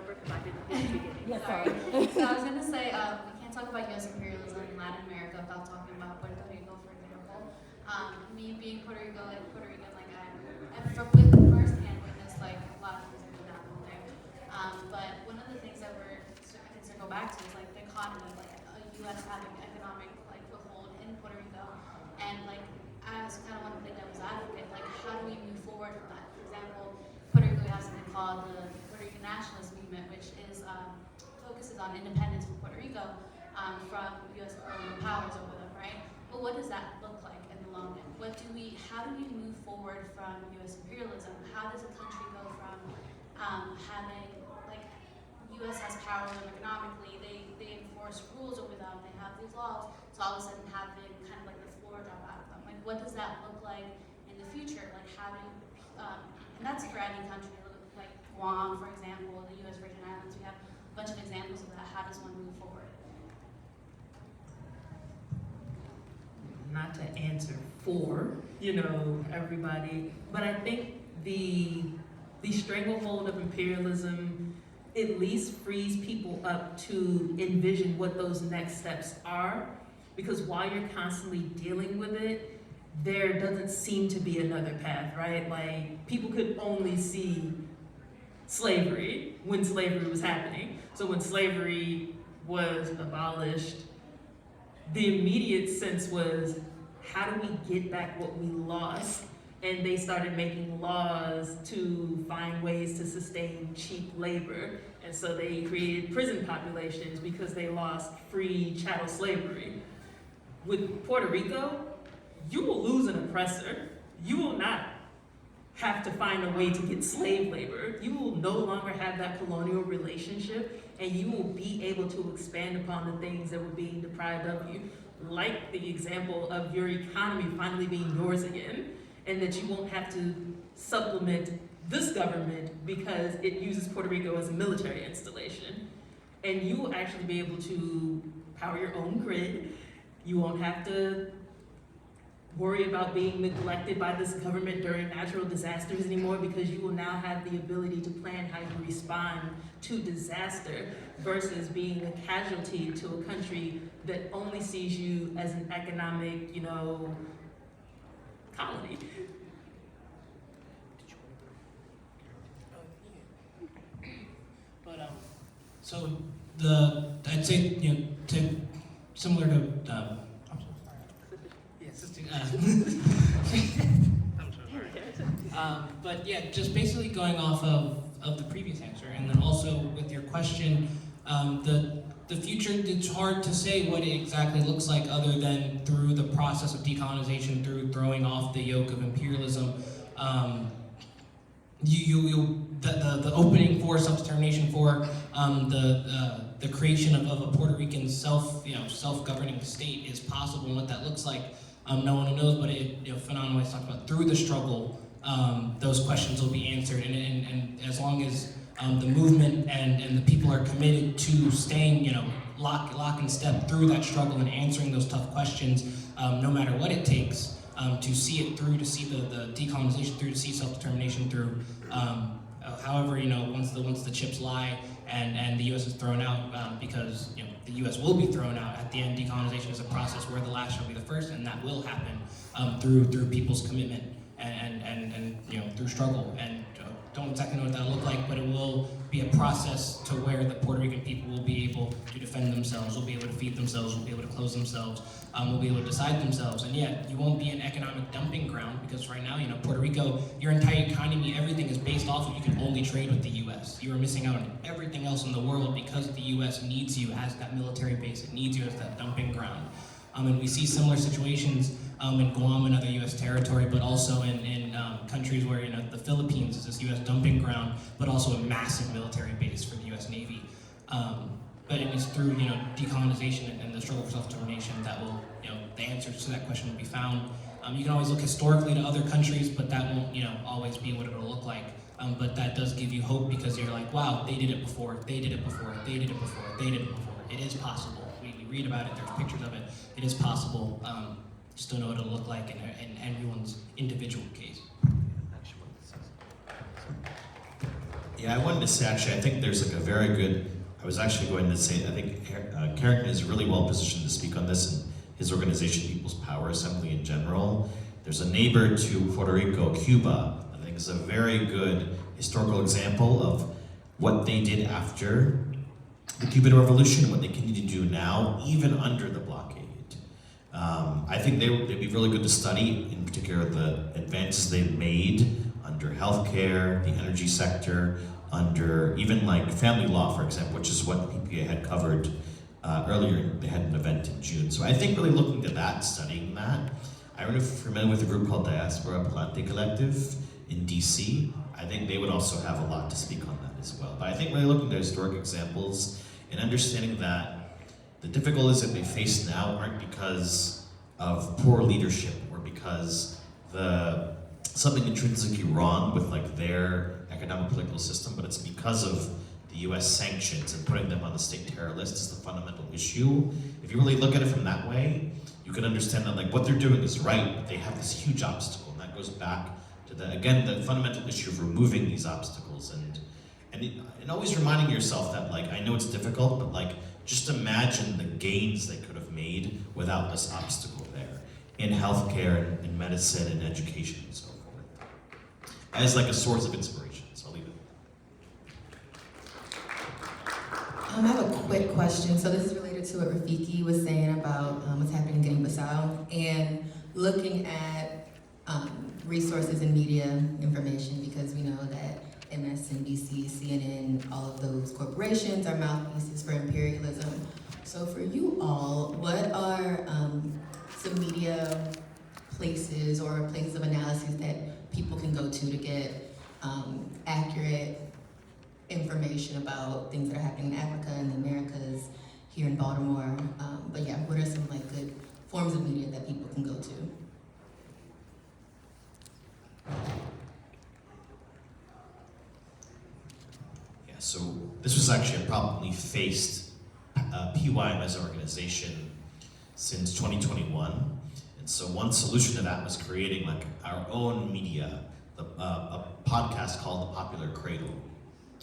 [SPEAKER 15] without talking about Puerto Rico, for example. Me being Puerto Rican, like I've firsthand witnessed like a lot of things that happen there. But one of the things that I can circle back to is like the economy, like U.S. having economic like foothold in Puerto Rico, and like as kind of one of the devil's advocate, like how do we move forward from that? For example, Puerto Rico has something called the Puerto Rican Nationalist Movement, which is focuses on independence for Puerto Rico from U.S. colonial powers over them, right? But what does that look like in the long run? How do we move forward from U.S. imperialism? How does a country go from having, like, U.S. has power over them economically, they enforce rules over them, they have these laws, so all of a sudden having kind of like the floor drop out of them. Like, what does that look like in the future? Like, how do, and that's for any country, like Guam, for example, the U.S. Virgin Islands, we have a bunch of examples of that. How does one move forward?
[SPEAKER 10] Not to answer for, everybody, but I think the stranglehold of imperialism at least frees people up to envision what those next steps are, because while you're constantly dealing with it, there doesn't seem to be another path, right? Like, people could only see slavery when slavery was happening. So when slavery was abolished, the immediate sense was, how do we get back what we lost? And they started making laws to find ways to sustain cheap labor. And so they created prison populations because they lost free chattel slavery. With Puerto Rico, you will lose an oppressor. You will not have to find a way to get slave labor. You will no longer have that colonial relationship, and you will be able to expand upon the things that were being deprived of you, like the example of your economy finally being yours again, and that you won't have to supplement this government because it uses Puerto Rico as a military installation. And you will actually be able to power your own grid. You won't have to worry about being neglected by this government during natural disasters anymore, because you will now have the ability to plan how you respond to disaster versus being a casualty to a country that only sees you as an economic, colony.
[SPEAKER 7] But so I'd say similar to I'm so sorry. Yes. I'm so sorry. But yeah, just basically going off of the previous answer, and then also with your question, the future, it's hard to say what it exactly looks like other than through the process of decolonization, through throwing off the yoke of imperialism. The opening for self-determination, for the creation of a Puerto Rican self-governing state is possible, and what that looks like, no one knows. But Fanon always talked about, through the struggle, those questions will be answered, and as long as the movement and the people are committed to staying, lock and step through that struggle and answering those tough questions, no matter what it takes, to see it through, to see the decolonization through, to see self-determination through. However, once the chips lie and the U.S. is thrown out, because the U.S. will be thrown out at the end. Decolonization is a process where the last shall be the first, and that will happen through people's commitment and through struggle. And don't exactly know what that'll look like, but it will be a process to where the Puerto Rican people will be able to defend themselves, will be able to feed themselves, will be able to clothe themselves, will be able to decide themselves. And yeah, you won't be an economic dumping ground, because right now, Puerto Rico, your entire economy, everything is based off of you can only trade with the U.S. You are missing out on everything else in the world because the U.S. needs you as that military base. It needs you as that dumping ground. And we see similar situations in Guam and other U.S. territory, but also in countries where the Philippines is this U.S. dumping ground, but also a massive military base for the U.S. Navy. But it is through decolonization and the struggle for self-determination that will the answers to that question will be found. You can always look historically to other countries, but that won't always be what it'll look like. But that does give you hope, because you're like, wow, they did it before, they did it before, they did it before, they did it before. It is possible. We read about it, there's pictures of it. It is possible. Just don't know what it'll look like in everyone's individual case.
[SPEAKER 9] Yeah, I wanted to say, actually, I think there's a very good, I was actually going to say, I think Carrington is really well positioned to speak on this, and his organization, People's Power Assembly in general. There's a neighbor to Puerto Rico, Cuba. I think is a very good historical example of what they did after the Cuban Revolution, what they continue to do now, even under the blockade. I think they'd be really good to study, in particular the advances they've made under healthcare, the energy sector, under even like family law, for example, which is what PPA had covered earlier. They had an event in June. So I think really looking to that, studying that. I don't know if you're familiar with a group called Diaspora Plante Collective in DC. I think they would also have a lot to speak on that as well. But I think really looking to historic examples and understanding that the difficulties that they face now aren't because of poor leadership or because something intrinsically wrong with like their economic political system, but it's because of the US sanctions and putting them on the state terror list is the fundamental issue. If you really look at it from that way, you can understand that like what they're doing is right, but they have this huge obstacle, and that goes back to the fundamental issue of removing these obstacles and always reminding yourself that like I know it's difficult, but like just imagine the gains they could have made without this obstacle there in healthcare, in medicine, and education, and so forth, as like a source of inspiration. So I'll leave it.
[SPEAKER 16] I have a quick question. So this is related to what Rafiki was saying about what's happening in Guinea-Bissau and looking at resources and media information, because we know that MSNBC, CNN, all of those corporations are mouthpieces for imperialism. So for you all, what are some media places or places of analysis that people can go to get accurate information about things that are happening in Africa and the Americas, here in Baltimore? But yeah, what are some like good forms of media that people can go to?
[SPEAKER 9] Yeah, so this was actually a problem we faced PYM as an organization since 2021. And so one solution to that was creating like our own media, a podcast called The Popular Cradle.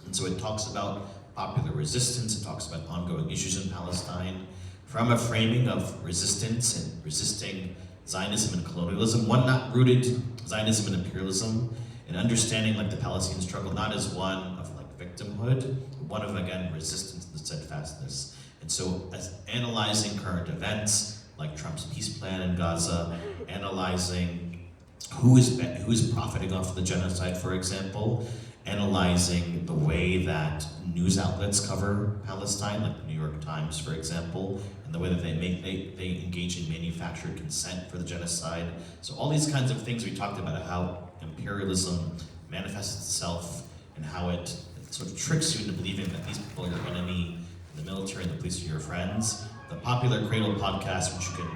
[SPEAKER 9] And so it talks about popular resistance, it talks about ongoing issues in Palestine, from a framing of resistance and resisting Zionism and colonialism, one not rooted Zionism and imperialism, and understanding like the Palestinian struggle not as one of like victimhood, but one of again resistance and steadfastness. And so as analyzing current events like Trump's peace plan in Gaza, analyzing who is profiting off of the genocide, for example, analyzing the way that news outlets cover Palestine, like the New York Times, for example, and the way that they engage in manufactured consent for the genocide. So all these kinds of things we talked about, how imperialism manifests itself and how it sort of tricks you into believing that these people are your enemy, and the military and the police are your friends. The Popular Cradle podcast, which you can,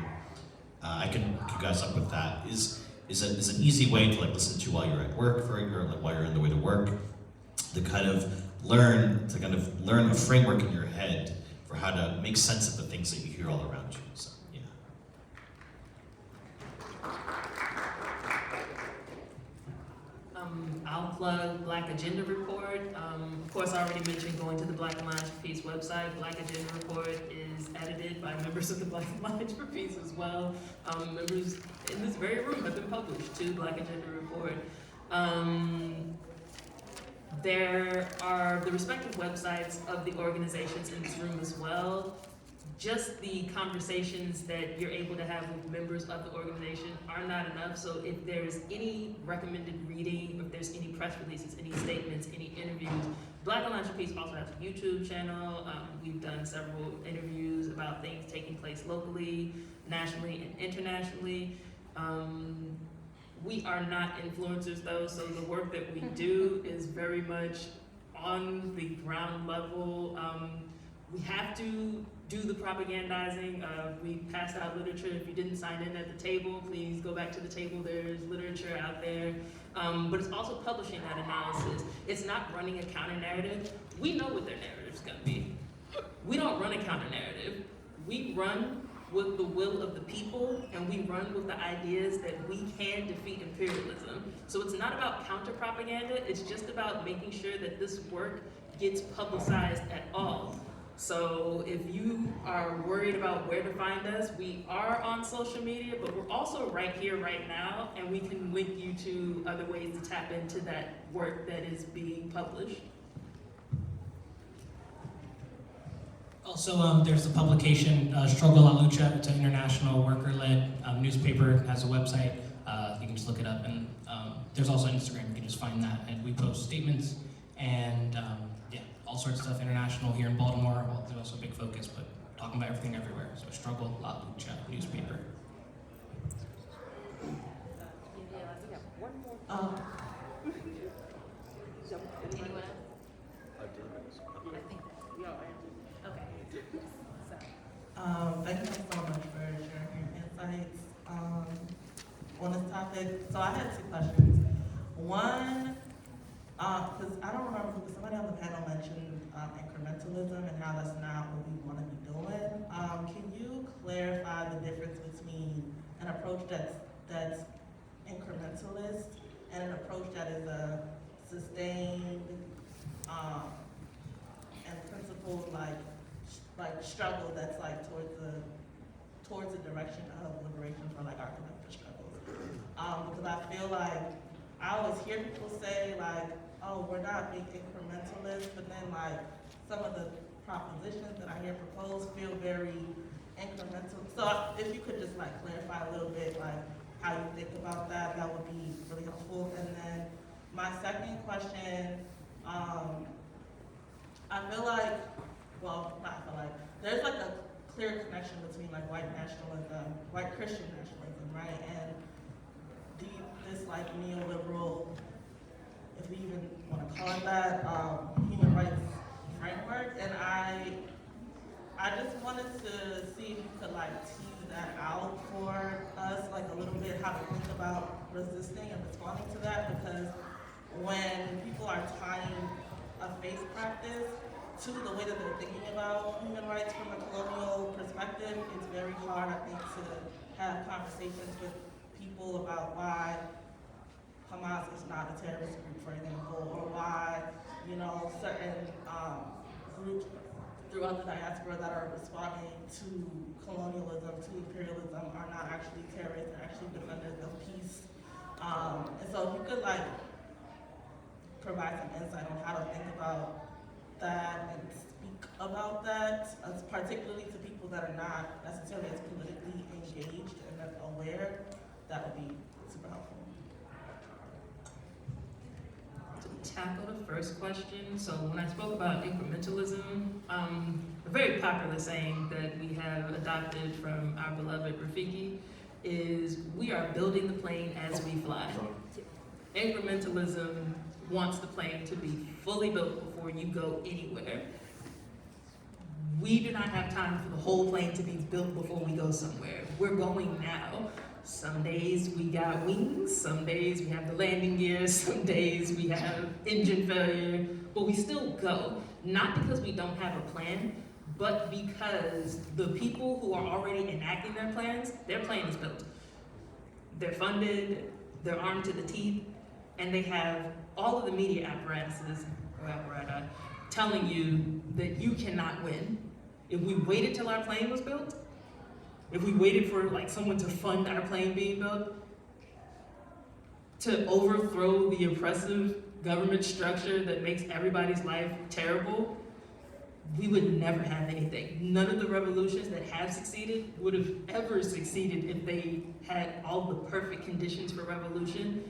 [SPEAKER 9] I can hook you guys up with that, is an easy way to like listen to while you're at work, or like while you're on the way to work, to kind of learn a framework in your head for how to make sense of the things that you hear all around you. So yeah.
[SPEAKER 10] I'll plug Black Agenda Report. Of course, I already mentioned going to the Black Alliance for Peace website. Black Agenda Report is edited by members of the Black Alliance for Peace as well. Members in this very room have been published to Black Agenda Report. There are the respective websites of the organizations in this room as well. Just the conversations that you're able to have with members of the organization are not enough. So if there's any recommended reading, if there's any press releases, any statements, any interviews, Black Alliance for Peace also has a YouTube channel. We've done several interviews about things taking place locally, nationally, and internationally. We are not influencers though, so the work that we do is very much on the ground level. We have to do the propagandizing. We passed out literature. If you didn't sign in at the table, please go back to the table. There's literature out there. But it's also publishing that analysis. It's not running a counter narrative. We know what their narrative's gonna be. We don't run a counter narrative. We run with the will of the people, and we run with the ideas that we can defeat imperialism. So it's not about counter propaganda. It's just about making sure that this work gets publicized at all. So if you are worried about where to find us, we are on social media, but we're also right here, right now, and we can link you to other ways to tap into that work that is being published.
[SPEAKER 7] Also, there's the publication Struggle La Lucha. It's an international worker-led newspaper. It has a website. You can just look it up. And there's also Instagram. You can just find that. And we post statements and yeah, all sorts of stuff international here in Baltimore. Well, there's also a big focus, but talking about everything everywhere. So Struggle La Lucha newspaper.
[SPEAKER 1] Anyone else?
[SPEAKER 17] Thank you so much for sharing your insights on this topic. So I had two questions. One, because I don't remember, somebody on the panel mentioned incrementalism and how that's not what we want to be doing. Can you clarify the difference between an approach that's incrementalist and an approach that is a sustained and principled like struggle that's like towards the direction of liberation for like our collective struggles. Because I feel like I always hear people say like, oh, we're not being incrementalist, but then like some of the propositions that I hear proposed feel very incremental. So if you could just like clarify a little bit like how you think about that, that would be really helpful. And then my second question, I feel like, well, not feel like, there's like a clear connection between like white nationalism, white Christian nationalism, right? And this like neoliberal, if we even want to call it that, human rights framework. And I just wanted to see if you could like tease that out for us, like a little bit, how to think about resisting and responding to that, because when people are tying a faith practice to the way that they're thinking about human rights from a colonial perspective, it's very hard, I think, to have conversations with people about why Hamas is not a terrorist group, for example, or why, you know, certain groups throughout the diaspora that are responding to colonialism, to imperialism, are not actually terrorists, they're actually defenders of peace. And so if you could like provide some insight on how to think about that and speak about that, particularly to people that are not necessarily as politically engaged and as aware, that would be super helpful.
[SPEAKER 10] To tackle the first question, so when I spoke about incrementalism, a very popular saying that we have adopted from our beloved Rafiki is, we are building the plane as we fly. Incrementalism wants the plane to be fully built before you go anywhere. We do not have time for the whole plane to be built before we go somewhere. We're going now. Some days we got wings, some days we have the landing gear, some days we have engine failure, but we still go. Not because we don't have a plan, but because the people who are already enacting their plans, their plan is built. They're funded, they're armed to the teeth, and they have all of the media apparatuses telling you that you cannot win. If we waited till our plane was built, if we waited for like someone to fund our plane being built, to overthrow the oppressive government structure that makes everybody's life terrible, we would never have anything. None of the revolutions that have succeeded would have ever succeeded if they had all the perfect conditions for revolution.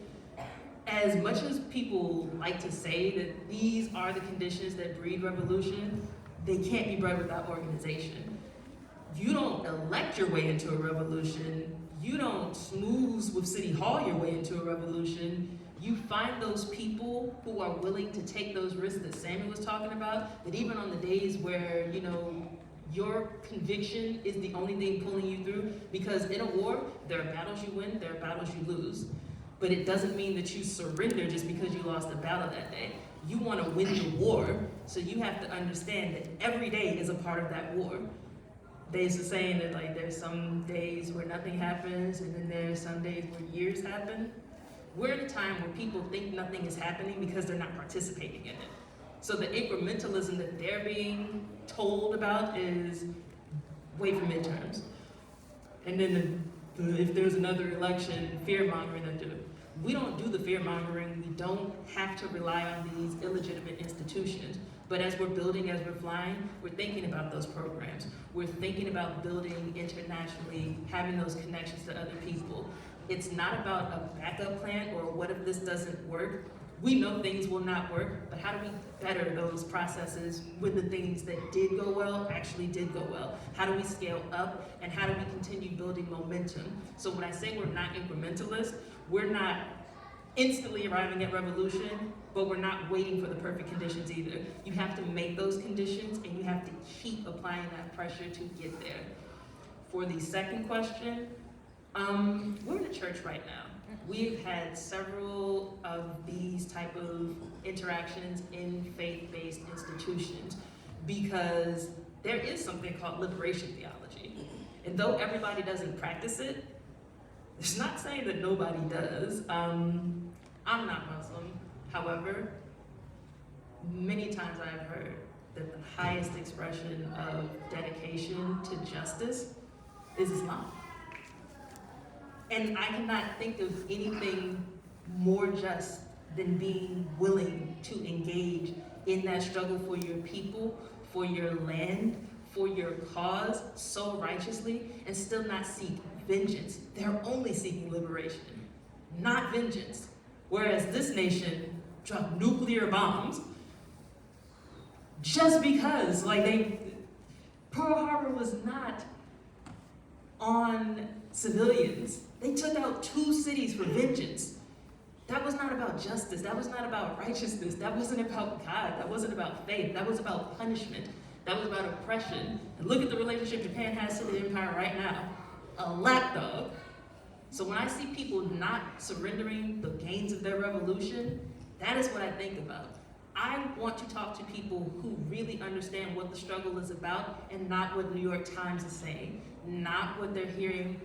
[SPEAKER 10] As much as people like to say that these are the conditions that breed revolution, they can't be bred without organization. You don't elect your way into a revolution. You don't smooth with City Hall your way into a revolution. You find those people who are willing to take those risks that Sammy was talking about, that even on the days where, you know, your conviction is the only thing pulling you through, because in a war, there are battles you win, there are battles you lose. But it doesn't mean that you surrender just because you lost a battle that day. You want to win the war, so you have to understand that every day is a part of that war. There's a saying that like there's some days where nothing happens, and then there's some days where years happen. We're in a time where people think nothing is happening because they're not participating in it. So the incrementalism that they're being told about is wait for midterms. And then if there's another election, fear-mongering. We don't do the fear-mongering. We don't have to rely on these illegitimate institutions. But as we're building, as we're flying, we're thinking about those programs. We're thinking about building internationally, having those connections to other people. It's not about a backup plan or what if this doesn't work. We know things will not work, but how do we better those processes when the things that did go well actually did go well? How do we scale up, and how do we continue building momentum? So when I say we're not incrementalist, we're not instantly arriving at revolution, but we're not waiting for the perfect conditions either. You have to make those conditions, and you have to keep applying that pressure to get there. For the second question, we're in a church right now. We've had several of these type of interactions in faith-based institutions because there is something called liberation theology. And though everybody doesn't practice it, it's not saying that nobody does. I'm not Muslim. However, many times I've heard that the highest expression of dedication to justice is Islam. And I cannot think of anything more just than being willing to engage in that struggle for your people, for your land, for your cause so righteously, and still not seek vengeance. They're only seeking liberation, not vengeance. Whereas this nation dropped nuclear bombs just because, Pearl Harbor was not on civilians. They took out 2 cities for vengeance. That was not about justice. That was not about righteousness. That wasn't about God. That wasn't about faith. That was about punishment. That was about oppression. And look at the relationship Japan has to the empire right now. A lapdog. So when I see people not surrendering the gains of their revolution, that is what I think about. I want to talk to people who really understand what the struggle is about and not what New York Times is saying, not what they're hearing.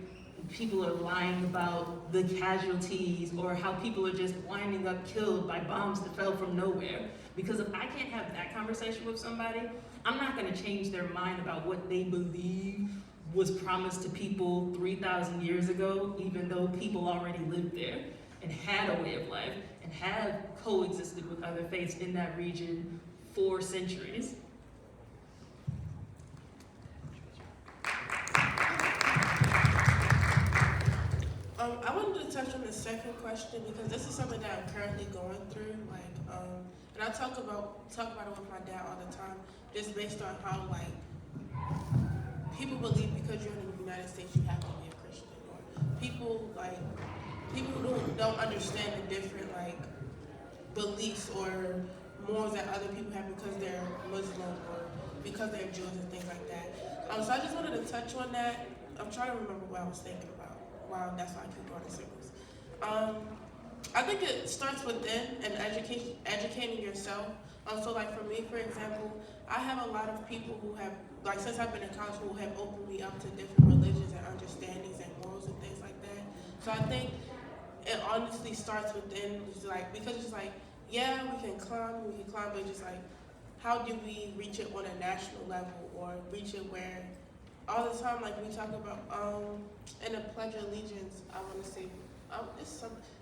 [SPEAKER 10] People are lying about the casualties or how people are just winding up killed by bombs that fell from nowhere. Because if I can't have that conversation with somebody, I'm not going to change their mind about what they believe was promised to people 3,000 years ago, even though people already lived there and had a way of life and have coexisted with other faiths in that region for centuries.
[SPEAKER 8] I wanted to touch on the second question because this is something that I'm currently going through. And I talk about it with my dad all the time, just based on how people believe because you're in the United States you have to be a Christian, or people who don't understand the different beliefs or morals that other people have because they're Muslim or because they're Jews and things like that. So I just wanted to touch on that. I'm trying to remember what I was thinking about. Wow, that's why I keep going in circles. I think it starts within and educating yourself. So for me, for example, I have a lot of people who have, since I've been in college, who have opened me up to different religions and understandings and morals and things like that. So I think it honestly starts within, because it's yeah, we can climb, but just how do we reach it on a national level or reach it where all the time, we talk about in the Pledge of Allegiance, I want to say,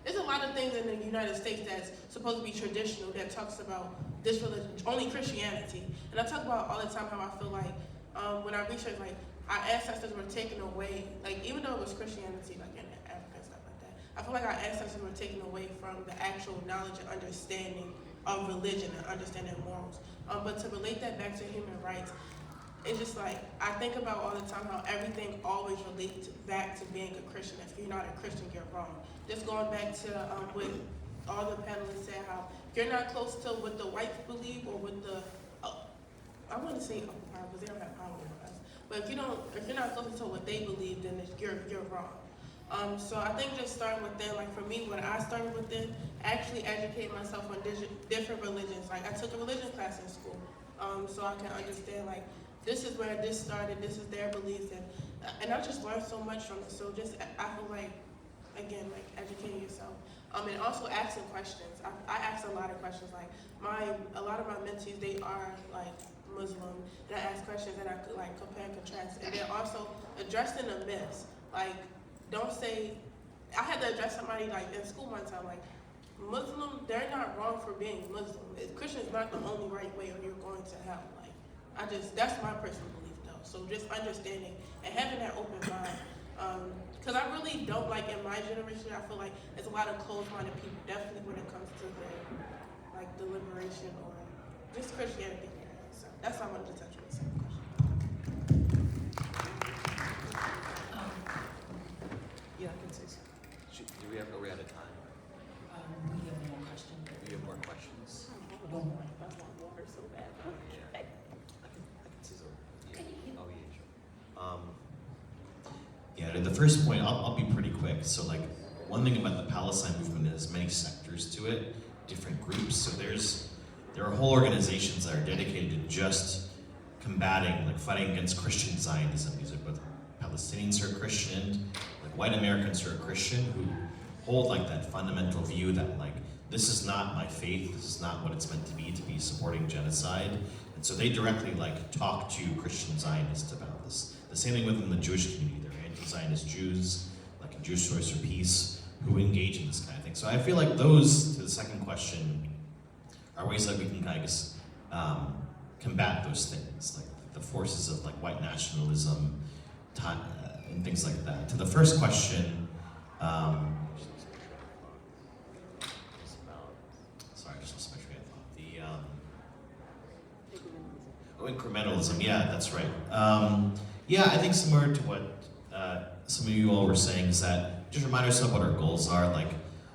[SPEAKER 8] there's a lot of things in the United States that's supposed to be traditional that talks about this religion, only Christianity. And I talk about all the time how I feel when I research, our ancestors were taken away, even though it was Christianity, in Africa and stuff like that, I feel like our ancestors were taken away from the actual knowledge and understanding of religion and understanding morals. But to relate that back to human rights, it's just I think about all the time how everything always relates back to being a Christian. If you're not a Christian, you're wrong. Just going back to what all the panelists said, how if you're not close to what the whites believe or what I want to say power because they don't have power over us. But if you're not close to what they believe, then you're wrong. So I think just starting within, for me, when I started within, actually educate myself on different religions. I took a religion class in school, so I can understand this is where this started, this is their beliefs, and I just learned so much from it. So I feel again, educating yourself. And also asking questions. I ask a lot of questions. Like a lot of my mentees, they are like Muslim, and I ask questions that I could like compare and contrast. And then also addressing the myths. Like, don't say. I had to address somebody like in school one time. Like, Muslim, they're not wrong for being Muslim. Christian is not the only right way, or you're going to hell. Like, that's my personal belief though. So just understanding and having that open mind. Because I really don't like in my generation, I feel like there's a lot of closed-minded people, definitely when it comes to the liberation or just Christianity. So that's how I wanted to touch on the second question.
[SPEAKER 13] Yeah, I can say so. Are we out of time?
[SPEAKER 1] We have one more question.
[SPEAKER 13] We have more questions.
[SPEAKER 8] I want water so bad.
[SPEAKER 13] Yeah. I can see so. Yeah. Oh yeah, sure.
[SPEAKER 9] Yeah, to the first point, I'll be pretty quick. So like, one thing about the Palestine movement is many sectors to it, different groups. So there are whole organizations that are dedicated to just combating, like fighting against Christian Zionism. These are both Palestinians who are Christian, like white Americans who are Christian, who hold like that fundamental view that like, this is not my faith, this is not what it's meant to be supporting genocide. And so they directly like talk to Christian Zionists about this. The same thing within the Jewish community. There are anti-Zionist Jews, like in Jewish Voice for Peace, who engage in this kind of thing. So I feel like those, to the second question, are ways that we can kind of combat those things, like the forces of like white nationalism and things like that. To the first question, sorry, I just lost my train of thought. Incrementalism, yeah, that's right. Yeah, I think similar to what some of you all were saying is that just remind ourselves what our goals are. Like,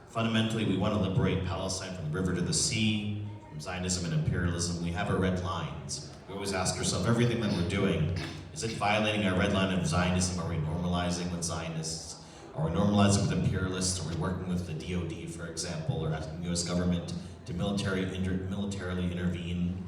[SPEAKER 9] fundamentally, we want to liberate Palestine from the river to the sea, from Zionism and imperialism. We have our red lines. We always ask ourselves, everything that we're doing, is it violating our red line of Zionism? Are we normalizing with Zionists? Are we normalizing with imperialists? Are we working with the DoD, for example, or asking the US government to militarily intervene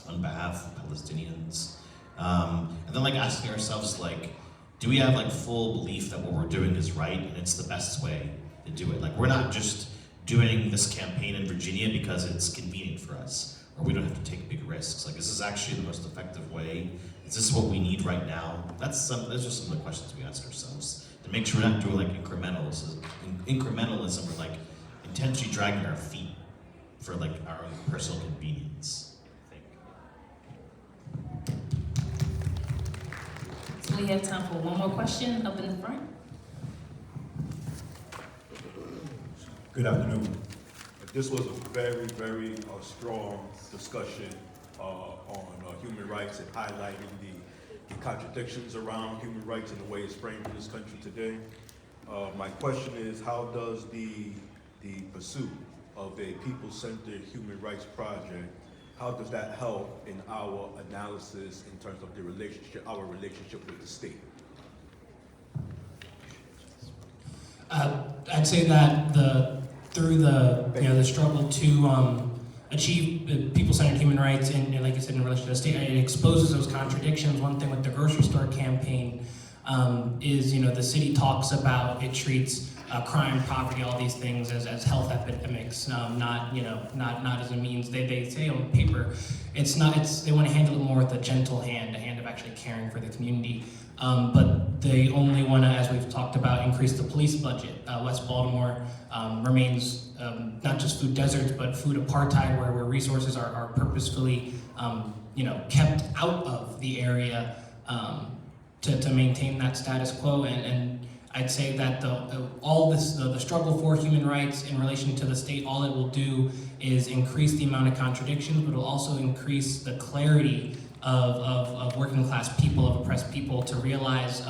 [SPEAKER 9] on behalf of Palestinians? And then like asking ourselves, like, do we have like full belief that what we're doing is right and it's the best way to do it? Like, we're not just doing this campaign in Virginia because it's convenient for us, or we don't have to take big risks. Like, this is actually the most effective way. Is this what we need right now? Those are just some of the questions we ask ourselves to make sure we're not doing like incrementalism or like intentionally dragging our feet for like our own personal convenience.
[SPEAKER 1] So we have time for one more question up in the front.
[SPEAKER 18] Good afternoon. This was a very, very strong discussion on human rights and highlighting the contradictions around human rights and the way it's framed in this country today. My question is, how does the pursuit of a people-centered human rights project, how does that help in our analysis in terms of our relationship with the state?
[SPEAKER 7] I'd say that through the struggle to achieve people-centered human rights and like I said, in relation to the state, it exposes those contradictions. One thing with the grocery store campaign is, the city talks about, it treats crime, poverty, all these things as health epidemics, not as a means. They say on paper, they want to handle it more with a gentle hand, a hand of actually caring for the community. But they only want to, as we've talked about, increase the police budget. West Baltimore remains not just food deserts, but food apartheid, where resources are purposefully, kept out of the area to maintain that status quo. And I'd say that the struggle for human rights in relation to the state, all it will do is increase the amount of contradictions, but it'll also increase the clarity of working class people, of oppressed people, to realize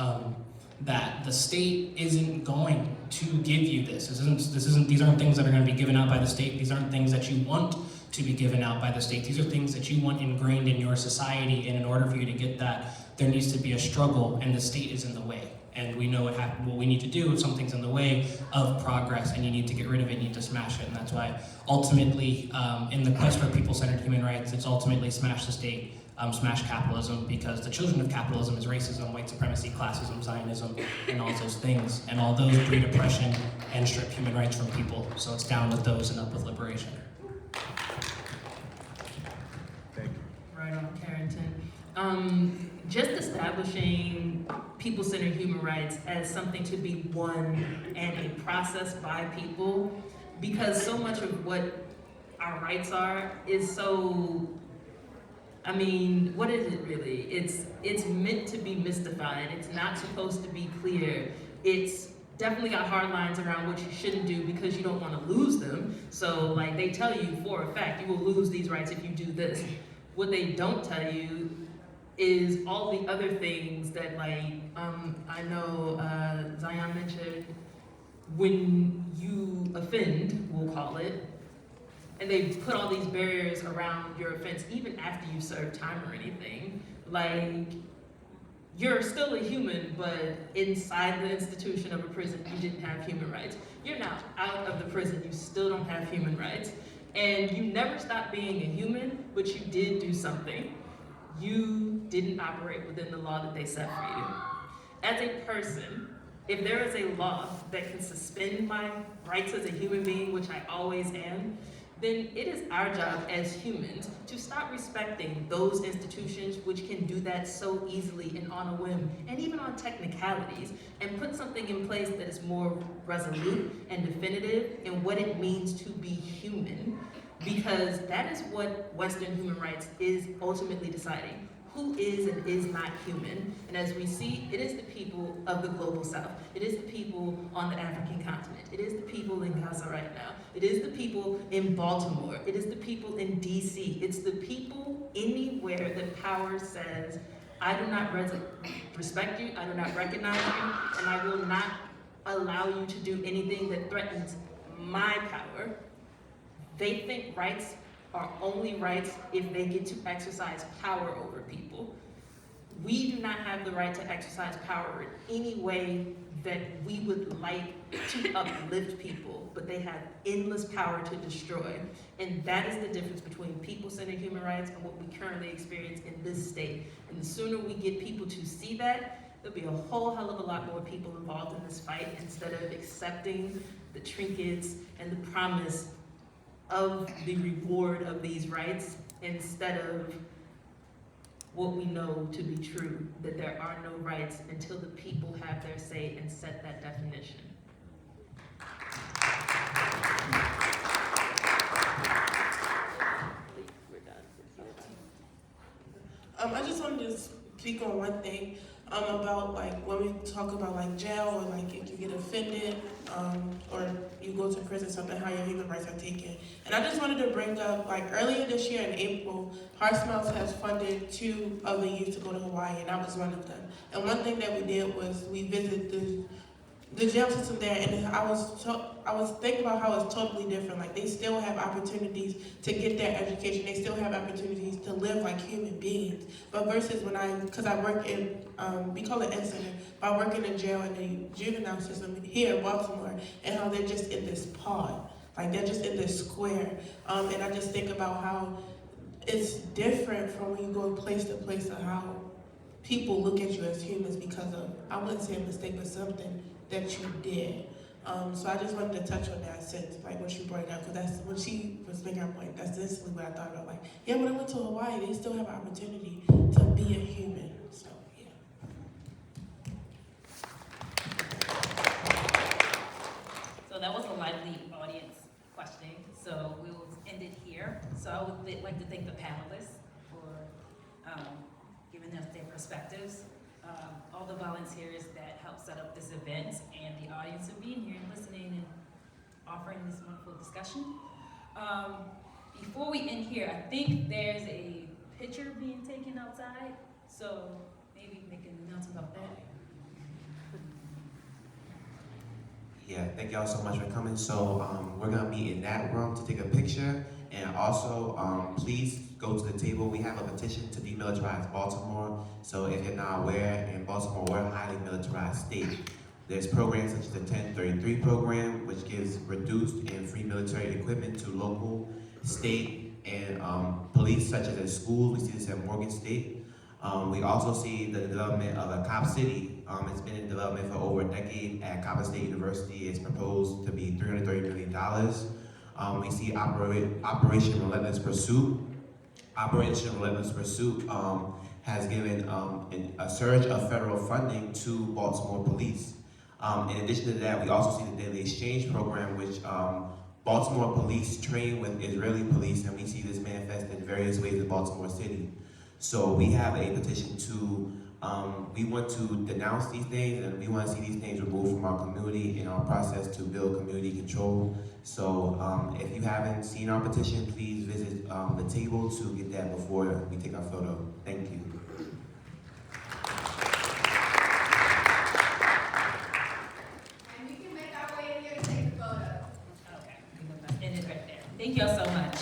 [SPEAKER 7] that the state isn't going to give you this. These aren't things that are going to be given out by the state. These aren't things that you want to be given out by the state. These are things that you want ingrained in your society, and in order for you to get that, there needs to be a struggle, and the state is in the way. And we know what we need to do if something's in the way of progress, and you need to get rid of it, you need to smash it. And that's why ultimately, in the quest for people-centered human rights, it's ultimately smash the state, smash capitalism, because the children of capitalism is racism, white supremacy, classism, Zionism, and all those things. And all those breed oppression and strip human rights from people. So it's down with those and up with liberation.
[SPEAKER 18] Thank you.
[SPEAKER 10] Right on, Carrington. Just establishing people-centered human rights as something to be won and a process by people, because so much of what our rights are is so, I mean, what is it really? It's meant to be mystified. It's not supposed to be clear. It's definitely got hard lines around what you shouldn't do because you don't want to lose them. So like they tell you for a fact, you will lose these rights if you do this. What they don't tell you is all the other things that like, I know Zion mentioned, when you offend, we'll call it, and they put all these barriers around your offense even after you serve time or anything. Like, you're still a human, but inside the institution of a prison, you didn't have human rights. You're now out of the prison, you still don't have human rights. And you never stopped being a human, but you did do something. You didn't operate within the law that they set for you. As a person, if there is a law that can suspend my rights as a human being, which I always am, then it is our job as humans to stop respecting those institutions which can do that so easily and on a whim, and even on technicalities, and put something in place that is more resolute and definitive in what it means to be human, because that is what Western human rights is ultimately deciding. Who is and is not human. And as we see, it is the people of the global south. It is the people on the African continent. It is the people in Gaza right now. It is the people in Baltimore. It is the people in DC. It's the people anywhere that power says, I do not respect you, I do not recognize you, and I will not allow you to do anything that threatens my power. They think rights are only rights if they get to exercise power over people. We do not have the right to exercise power in any way that we would like to uplift people, but they have endless power to destroy. And that is the difference between people-centered human rights and what we currently experience in this state. And the sooner we get people to see that, there'll be a whole hell of a lot more people involved in this fight instead of accepting the trinkets and the promise of the reward of these rights instead of what we know to be true, that there are no rights until the people have their say and set that definition.
[SPEAKER 8] I just wanted to speak on one thing about like when we talk about like jail or like if you get offended or you go to prison, something, how your human rights are taken. And I just wanted to bring up like earlier this year in April, Heart Smiles has funded 2 of the youth to go to Hawaii, and I was one of them. And one thing that we did was we visited the jail system there, and I was thinking about how it's totally different. Like they still have opportunities to get their education. They still have opportunities to live like human beings. But versus because I work in, we call it N-Center, but I work in a jail in the juvenile system here in Baltimore, and how they're just in this pod. Like they're just in this square. And I just think about how it's different from when you go place to place of how people look at you as humans because of, I wouldn't say a mistake, but something that you did. So I just wanted to touch on that since, like, when she brought it up, because that's when she was making her point. That's instantly what I thought about. Like, yeah, when I went to Hawaii, they still have an opportunity to be a human. So, yeah.
[SPEAKER 1] So that was a lively audience questioning. So we will end it here. So I would like to thank the panelists for giving us their perspectives. All the volunteers that helped set up this event, and the audience for being here and listening and offering this wonderful discussion. Before we end here, I think there's a picture being taken outside, so maybe make an announcement about that.
[SPEAKER 5] Yeah, thank y'all so much for coming. So we're gonna meet in that room to take a picture. And also, please go to the table. We have a petition to demilitarize Baltimore. So if you're not aware, in Baltimore, we're a highly militarized state. There's programs such as the 1033 program, which gives reduced and free military equipment to local, state, in police, such as in schools. We see this at Morgan State. We also see the development of a cop city. It's been in development for over a decade at Coppin State University. It's proposed to be $330 million. We see Operation Relentless Pursuit. Operation Relentless Pursuit has given a surge of federal funding to Baltimore police. In addition to that, we also see the Daily Exchange program, which Baltimore police train with Israeli police, and we see this manifest in various ways in Baltimore City. So we have a petition to, we want to denounce these things, and we want to see these things removed from our community in our process to build community control. So if you haven't seen our petition, please visit the table to get that before we take our photo. Thank you.
[SPEAKER 15] And we can make our way in here to take a photo.
[SPEAKER 1] Okay, end it right there. Thank y'all so much.